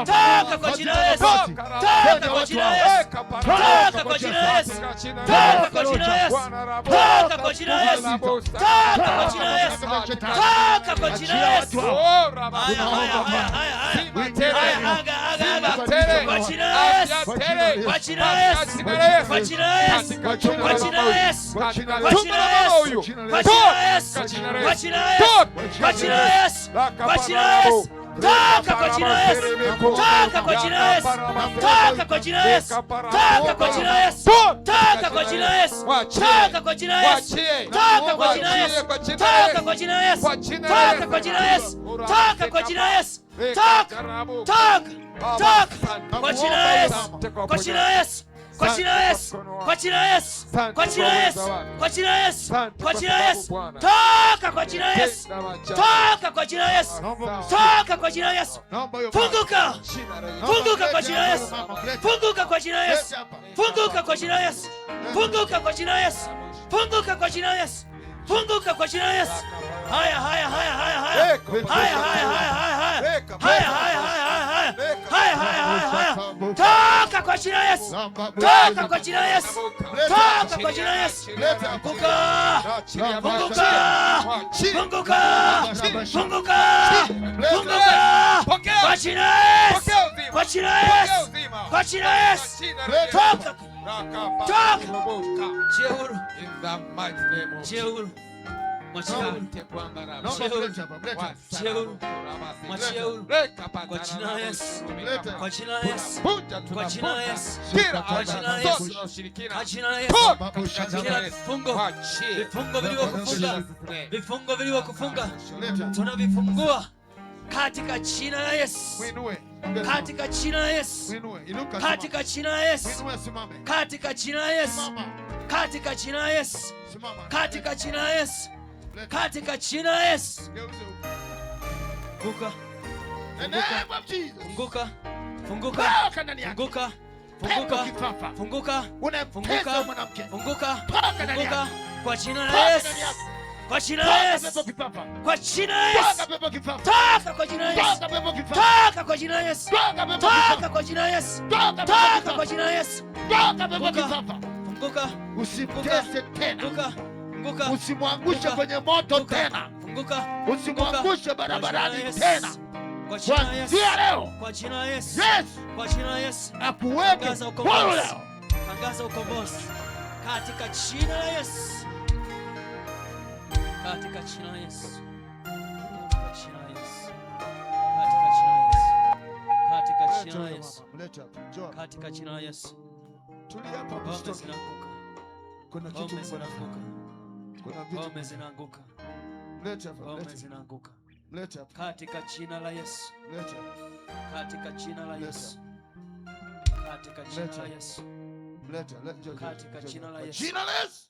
toka kwa jina la Yesu, toka kwa jina la Yesu, toka kwa jina la Yesu, toka kwa jina la Yesu, toka kwa jina la Yesu, toka kwa jina la Yesu, toka kwa jina la Yesu. Kwa jina la Yesu, kwa jina la Yesu, kwa jina la Yesu, kwa jina la Yesu, kwa jina la Yesu, kwa jina la Yesu, kwa jina la Yesu, kwa jina la Yesu, kwa jina la Yesu. Toka kwa jina la Yesu, toka kwa jina la Yesu, toka kwa jina la Yesu, toka kwa jina la Yesu, toka kwa jina la Yesu, toka kwa jina la Yesu, toka kwa jina la Yesu, toka kwa jina la Yesu, toka kwa jina la Yesu, toka kwa jina la Yesu, toka kwa jina la Yesu, kwa jina la Yesu, kwa jina la Yesu, kwa jina la Yesu, kwa jina la Yesu, kwa jina la Yesu, kwa jina la Yesu, toka kwa jina la Yesu, toka kwa jina la Yesu, toka kwa jina la Yesu, funguka, funguka kwa jina la Yesu, funguka kwa jina la Yesu, funguka kwa jina la Yesu, funguka kwa jina la Yesu, funguka kwa jina la Yesu, funguka kwa jina la Yesu. Haya haya haya haya haya haya haya haya haya haya haya haya haya haya haya haya haya. Toka kwa jina la Yesu. Toka kwa jina la Yesu. Toka kwa jina la Yesu. Funguka. Funguka. Funguka. Funguka. Funguka. Kwa jina la Yesu. Kwa jina la Yesu. Kwa jina la Yesu. Toka. Toka. Jeuru. Jeuru. Jeuru. Jeuru. Kwa jina la Yesu. Kwa jina la Yesu. Kwa jina la Yesu. Kwa jina la Yesu. Kwa jina la Yesu. Kila vifungo vilivyokufunga, vifungo vilivyokufunga tunavifungua katika jina la Yesu. Katika jina la Yesu. Katika jina la Yesu. Katika jina la Yesu. Katika jina la Yesu. Katika jina la Yesu. Katika jina la Yesu. Funguka. Funguka. Funguka. Funguka. Funguka. Funguka. Funguka. Funguka. Funguka. Kwa jina la Yesu. Kwa jina la Yesu. Kwa jina la Yesu. Toka kwa jina la Yesu. Toka kwa jina la Yesu. Toka kwa jina la Yesu. Toka kwa jina la Yesu. Funguka. Usimtese tena. Funguka. Usimwangushe kwenye moto tena. Funguka. Usimwangushe barabarani tena. Kwa jina la Yesu. Leo. Kwa jina la Yesu. Yes. Kwa jina la Yesu. Akuweke Tangaza huru ukombozi. leo. Tangaza ukombozi. Katika jina la Yesu. Katika jina la Yesu. Katika jina la Yesu. Katika jina la Yesu. Katika jina la Yesu. Tulia hapa Ngome usitoke. zinaanguka. Kuna kitu Ngome zinaanguka. Kuna vitu. Ngome zinaanguka. Leta hapa. Ngome zinaanguka. Leta hapa. Katika jina la Yesu. Leta hapa. Katika jina la Yesu. Katika jina la Yesu. Leta. Katika jina la Yesu. Jina la Yesu.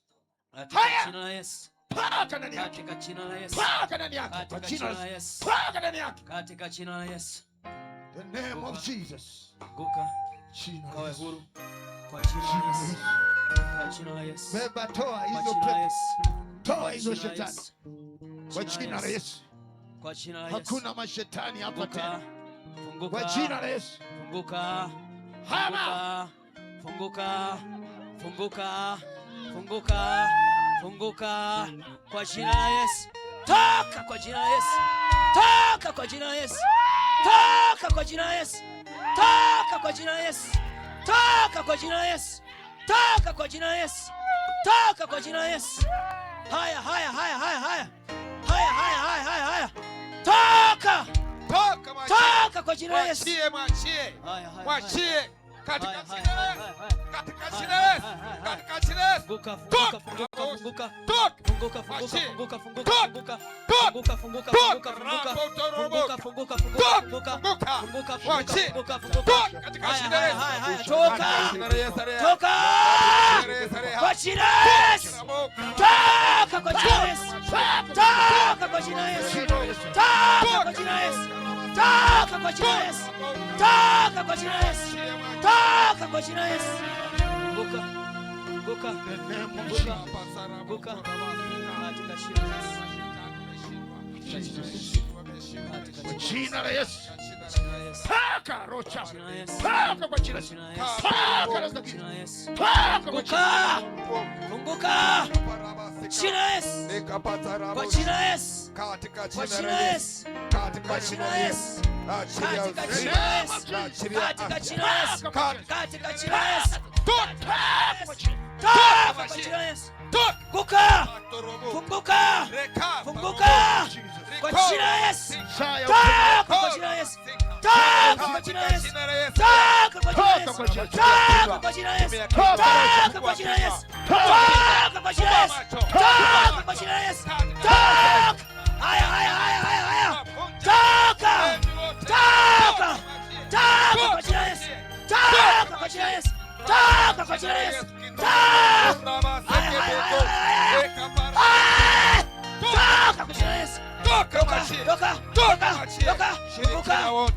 Katika jina la Yesu. Paka ndani yake. Katika jina la Yesu. Paka ndani yake. Kwa Katika jina jina la la Yesu. Yesu. Paka ndani yake. Katika jina la Yesu. The name of Jesus. Funguka. Jina la Kawe Yesu. huru. Kwa jina la Yesu. Kwa jina la Yesu. Beba, toa Kwa hizo jina la pepo. Yesu. Toa Kwa hizo jina la shetani. Yesu. Kwa jina la Yesu. Kwa jina la Yesu. Hakuna mashetani hapa tena. Funguka. Kwa jina la Yesu. Funguka. Hama. Funguka. Funguka. Funguka. Funguka. Kwa jina la Yesu. Toka kwa jina la Yesu. Toka kwa jina la Yesu. Toka kwa jina la Yesu. Toka kwa jina la Yesu. Toka kwa jina la Yesu. Toka kwa jina la Yesu. Toka kwa jina la Yesu. Haya. Toka. Toka kwa jina la Yesu. Mwachie. Katika Haya. jina la Yesu. Katika jina la Yesu. Katika jina la Yesu. Funguka. Toka. Funguka. Toka. Funguka. Mwachie. Funguka. Toka. Funguka. Toka. Funguka. Toka. Funguka. Raboto. Funguka. Toka. Funguka. Funguka. Funguka. Mwachie. Funguka. Toka. Katika jina la Yesu. Haya. Toka. Katika jina la Yesu. Toka. Kwa jina la Yesu. Toka kwa jina la Yesu. Toka kwa jina la Yesu. Toka kwa jina la Yesu. Toka kwa jina la Yesu. Toka kwa jina la Yesu. Toka kwa jina la Yesu. Funguka. Funguka. Funguka. Katika jina la Yesu. Kwa jina la Yesu. Jina la Yesu. Paka rocha. Jina la Yesu. Paka kwa jina la Yesu. Jina la Yesu. Paka na Jina la Yesu. Paka kwa jina la Yesu. Funguka. Jina la Yesu. Kwa jina la Yesu. Kwa jina la Yesu. Kwa jina la Yesu. Katika jina la Yesu. Katika jina la Yesu. Katika jina la Yesu. Toka kwa jina la Yesu. Funguka. Funguka. Funguka. Kwa jina la Yesu. Toka kwa jina la Yesu. Toka kwa jina la Yesu. Toka kwa jina la Yesu. Toka kwa jina la Yesu. Toka kwa jina la Yesu. Toka kwa jina la Yesu. Toka kwa jina la Yesu. Toka. Haya. Toka. Toka. Toka kwa jina la Yesu. Toka kwa jina la Yesu. Toka kwa jina la Yesu. Toka. Toka kwa jina la Yesu. Toka.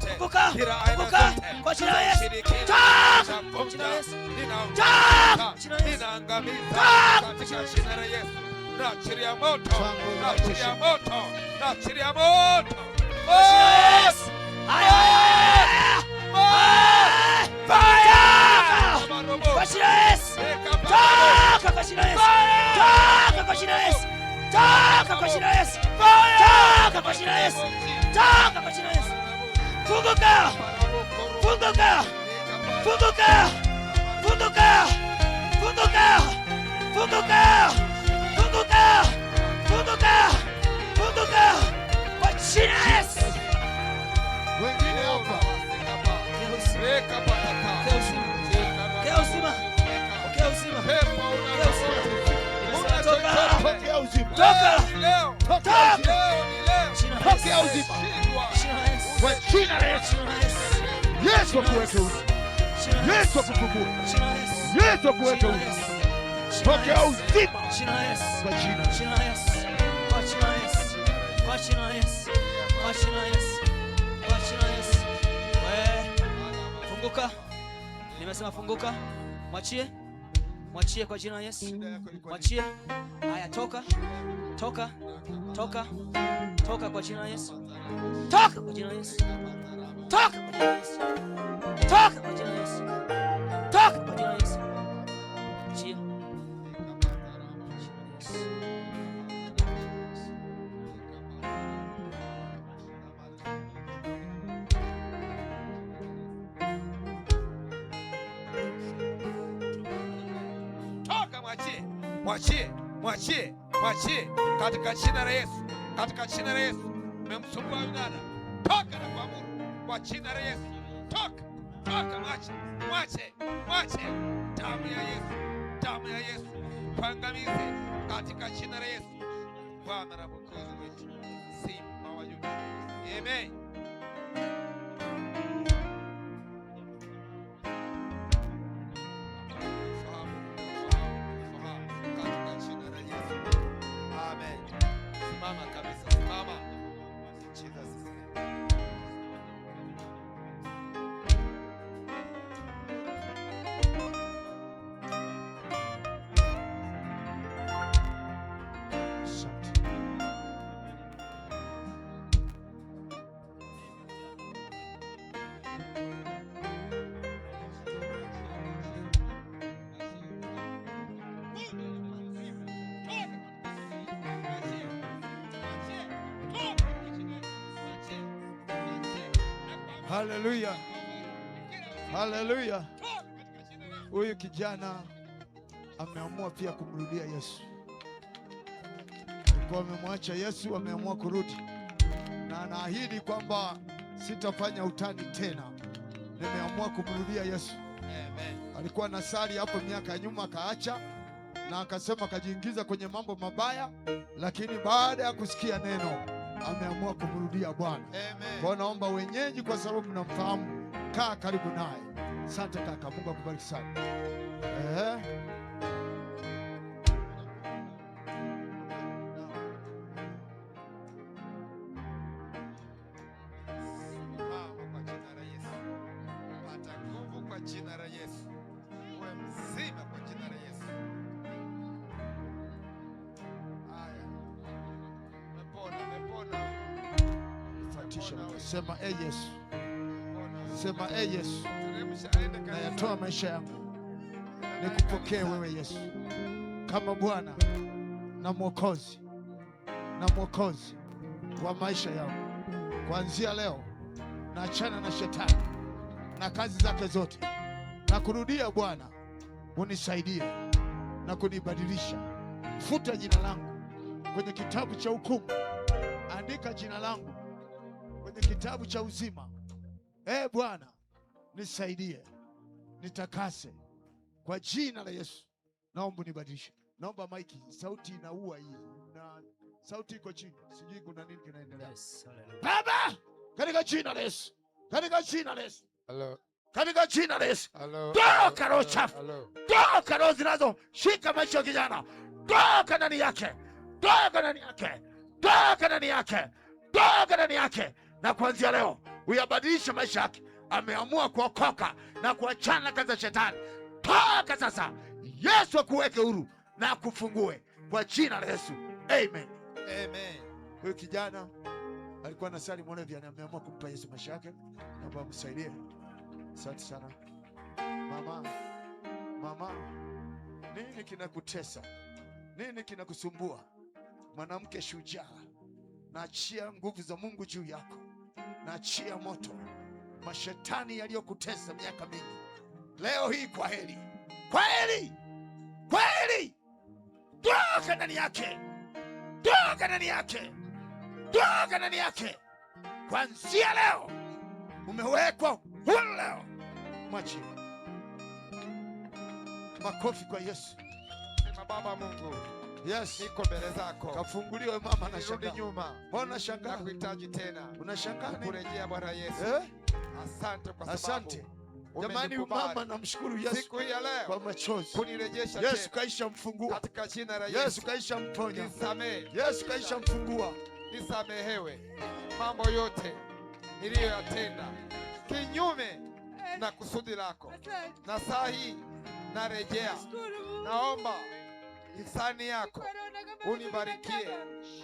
Funguka. Kwa jina la Yesu. Toka. Kwa jina la Yesu. Toka. Jina la Yesu. Naachilia moto. Naachilia moto. Naachilia moto. Kwa jina la Yesu. Haya. Fire. jina la Yesu. Toka kwa jina la Yesu. Funguka. Funguka. Funguka. Funguka. Funguka. Funguka. Funguka. Funguka. Funguka. Kwa jina la Yesu. Wengine hapa. Pokea uzima. Pokea uzima. Pokea uzima. Pokea uzima. Toka. Leo. Toka. Pokea uzima. Kwa jina la Yesu. Yesu akuweke uzima. Yesu akufungue. Yesu akuweke uzima. Pokea uzima. Kwa jina. Funguka. Nimesema funguka. Mwachie. Mwachie kwa jina la Yesu. Mwachie. Haya, toka. Toka. Toka. Toka kwa jina la Yesu. Toka kwa jina la Yesu. Toka kwa jina la Yesu. Toka kwa jina la Yesu. Toka kwa jina la Yesu. Mwachie. Mwachie, mwachie, mwachie katika jina la Yesu. Katika jina la Yesu. Umemsumbua dada. Toka na kuamuru kwa jina la Yesu. Toka, toka, mwache, mwache, mwache. Damu ya Yesu, damu ya Yesu. Kuangamize katika jina la Yesu. Bwana na Mwokozi wetu. Simba wa Yuda. Amen. Haleluya. Haleluya. Huyu kijana ameamua pia kumrudia Yesu. Alikuwa amemwacha Yesu, ameamua kurudi. Na anaahidi kwamba sitafanya utani tena. Nimeamua kumrudia Yesu. Amen. Alikuwa nasali hapo miaka nyuma akaacha na akasema kajiingiza kwenye mambo mabaya, lakini baada ya kusikia neno ameamua kumrudia Bwana. Kwa naomba wenyeji, kwa sababu mnamfahamu, kaa karibu naye. Asante kaka, Mungu akubariki sana. Sema Yesu. Sema Yesu. Nayatoa maisha yangu nikupokee wewe Yesu kama Bwana na Mwokozi wa maisha yangu. Kuanzia leo naachana na shetani na kazi zake zote, na kurudia Bwana, unisaidie na kunibadilisha. Futa jina langu kwenye kitabu cha hukumu, andika jina langu kwenye kitabu cha uzima. Bwana, nisaidie, nitakase kwa jina la Yesu. Naomba nibadilishe. Naomba maiki, sauti inaua hii na sauti iko chini, sijui kuna nini kinaendelea. Baba, katika jina la Yesu, katika jina la Yesu, katika jina la Yesu, toka roho chafu, toka roho zinazo shika maisha ya kijana, toka ndani yake, toka ndani yake, toka ndani yake, toka ndani yake. Na kuanzia leo uyabadilisha maisha yake. Ameamua kuokoka na kuachana kazi za shetani. Toka sasa. Yesu akuweke huru na akufungue kwa jina la Yesu. Amen. Amen. Huyu kijana alikuwa na sali Moravian, ameamua kumpa Yesu maisha yake. Naomba msaidie. Asante sana. Mama, nini kinakutesa? Nini kinakusumbua? Mwanamke shujaa, naachia nguvu za Mungu juu yako, naachia moto. Mashetani yaliyokutesa miaka mingi, leo hii kwa heri, kwa heri, kwa heri. Toka ndani yake, toka ndani yake, toka ndani yake. Kuanzia leo umewekwa huru leo. Mwachie. Makofi kwa Yesu. Sema Baba Mungu, Yes, niko mbele zako. kafunguliwe mama. Na Nirudi shangaa, nyuma. mbona shangaa? Nakuhitaji tena. Unashangaa nini? Kurejea Bwana Yesu. Eh? Asante kwa sababu Asante jamani, umenikubali. mama namshukuru Yesu Siku hii ya kwa leo machozi. kunirejesha Yesu tena kaisha mfungua, katika jina la Yesu Yesu. kaisha mponya, Nisamehe, Yesu kaisha mfungua. nisamehewe mambo yote niliyoyatenda kinyume na kusudi lako, na saa hii narejea. Naomba hisani yako unibarikie,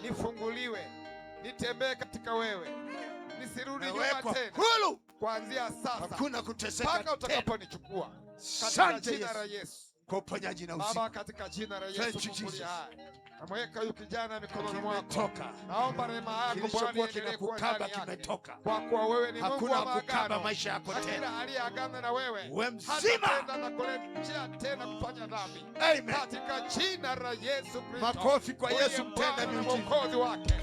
nifunguliwe, nitembee katika wewe, nisirudi nyuma Nawekwa tena. huru, Kuanzia sasa hakuna kuteseka mpaka tena. utakaponichukua, katika Asante jina la Yesu Yesu. kwa uponyaji na Baba, uzima. katika jina la Thank Yesu, you, fungulia Jesus. haya. Namweka huyu kijana mikononi mwako. Kimetoka, Naomba rehema yako Bwana kilichokuwa iendelee kuwa kinakukaba ndani yake. kimetoka. Kwa kuwa wewe ni Mungu Hakuna wa kukaba maagano. maisha yako Na tena. kila aliyeagana na wewe Uwe mzima. hatapenda na kurejea tena kufanya dhambi. Amen. Katika jina la Yesu Kristo. Makofi kwa Yesu, uliye mtenda Bwana na miujiza. Mwokozi wake.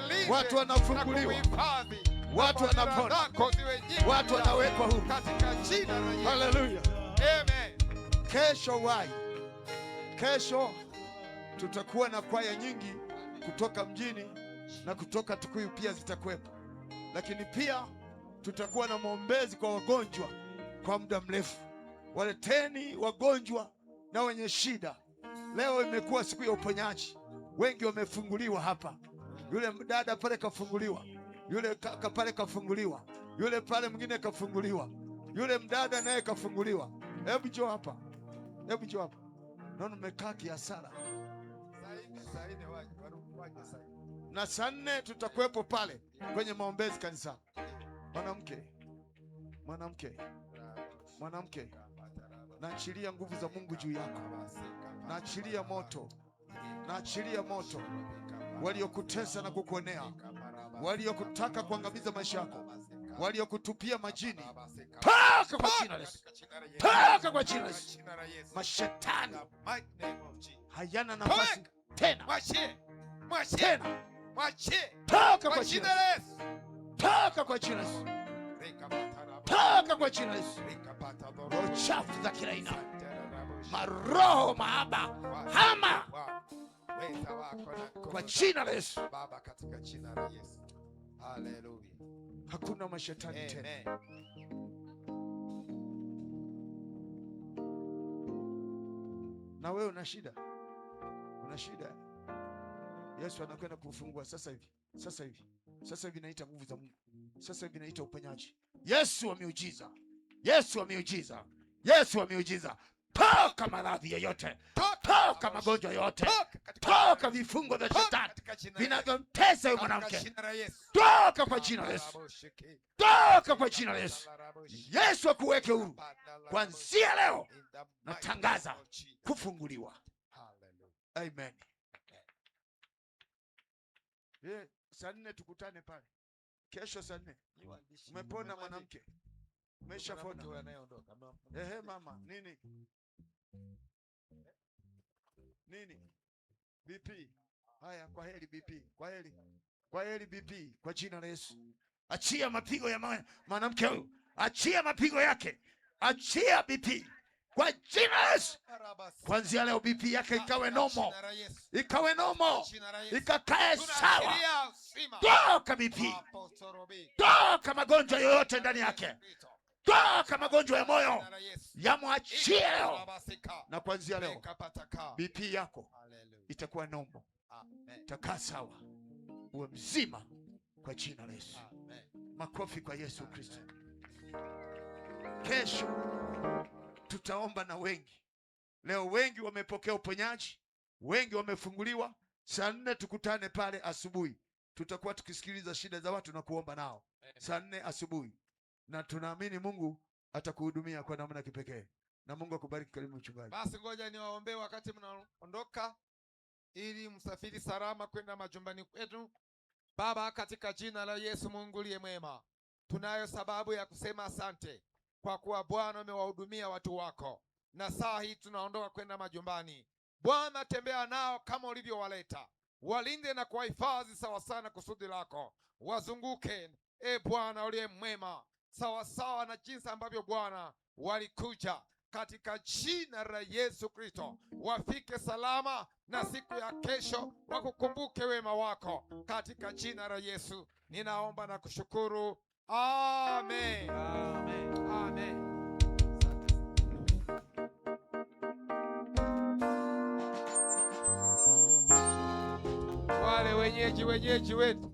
Mlinde Watu wanafunguliwa, na kuhifadhi. watu Na fadhila wanapona, zako ziwe nyingi watu juu yao. wanawekwa huru. Katika jina la Yesu. Haleluya. Amen. Kesho kesho tutakuwa na kwaya nyingi kutoka mjini na kutoka Tukuyu pia zitakuwepo, lakini pia tutakuwa na maombezi kwa wagonjwa kwa muda mrefu. Waleteni wagonjwa na wenye shida. Leo imekuwa siku ya uponyaji, wengi wamefunguliwa hapa. Yule dada pale kafunguliwa, yule kaka pale kafunguliwa, yule pale mwingine kafunguliwa, yule mdada naye kafunguliwa. Hebu njoo hapa, hebu njoo hapa. Naona umekaa kiasara. Na saa 4 tutakuwepo pale kwenye maombezi kanisa. Mwanamke, naachilia nguvu za Mungu juu yako, naachilia moto, naachilia moto. Waliokutesa na kukuonea, waliokutaka kuangamiza maisha yako, waliokutupia majini, toka kwa jina la Yesu, toka kwa jina la Yesu. Mashetani hayana nafasi tena, Mwachie. Mwachie. tena. Mwachie. Toka Kwa kwa jina jina, la Yesu. toka kwa jina la Yesu, toka kwa jina la Yesu. Roho chafu za kila aina, maroho maaba, hama kwa jina la Yesu. Baba, katika jina la Yesu. Haleluya. Hakuna mashetani tena. Amen. Na wewe una shida, una shida, Yesu anakwenda kufungua sasa hivi, sasa hivi, sasa hivi. Naita nguvu za Mungu, sasa hivi naita uponyaji. Yesu wa miujiza, Yesu wa miujiza, Yesu wa miujiza. Toka maradhi yoyote, toka magonjwa yote, toka vifungo vya shetani vinavyomtesa huyu mwanamke, toka kwa jina la Yesu, toka kwa jina la Yesu. Yesu akuweke huru kuanzia leo. Natangaza kufunguliwa. Amen. Saa 4 tukutane pale kesho saa 4. Umepona mwanamke? Umeshapona? Ehe mama, nini? BP. Haya, kwa heri BP. Kwa heri. Kwa heri BP, kwa jina la Yesu. Achia mapigo ya mwanamke huyu. Achia mapigo yake. Achia BP. Kwa jina la Yesu. Kuanzia leo BP yake ikawe nomo. Ikawe nomo. Ikakae sawa. Toka BP. Toka magonjwa yoyote ndani yake. Toka magonjwa ya moyo. Yamwachie leo. Na kuanzia leo BP yako itakuwa nomo. Itakaa sawa. Uwe mzima kwa jina la Yesu. Makofi kwa Yesu Kristo. Kesho tutaomba na wengi. Leo wengi wamepokea uponyaji, wengi wamefunguliwa. Saa 4 tukutane pale asubuhi. Tutakuwa tukisikiliza shida za watu na kuomba nao. Saa 4 asubuhi. Na tunaamini Mungu atakuhudumia kwa namna kipekee. Na Mungu akubariki. Karibu mchungaji. Basi ngoja niwaombee wakati mnaondoka, ili msafiri salama kwenda majumbani kwetu. Baba, katika jina la Yesu, Mungu liye mwema, tunayo sababu ya kusema asante kwa kuwa Bwana umewahudumia watu wako, na saa hii tunaondoka kwenda majumbani. Bwana, tembea nao kama ulivyowaleta, walinde na kuwahifadhi sawasawa na kusudi lako, wazunguke Bwana uliye mwema, sawasawa na jinsi ambavyo Bwana walikuja, katika jina la Yesu Kristo. Wafike salama na siku ya kesho wakukumbuke wema wako, katika jina la Yesu ninaomba na kushukuru. Amen. Amen. Amen. Wale wenyeji wetu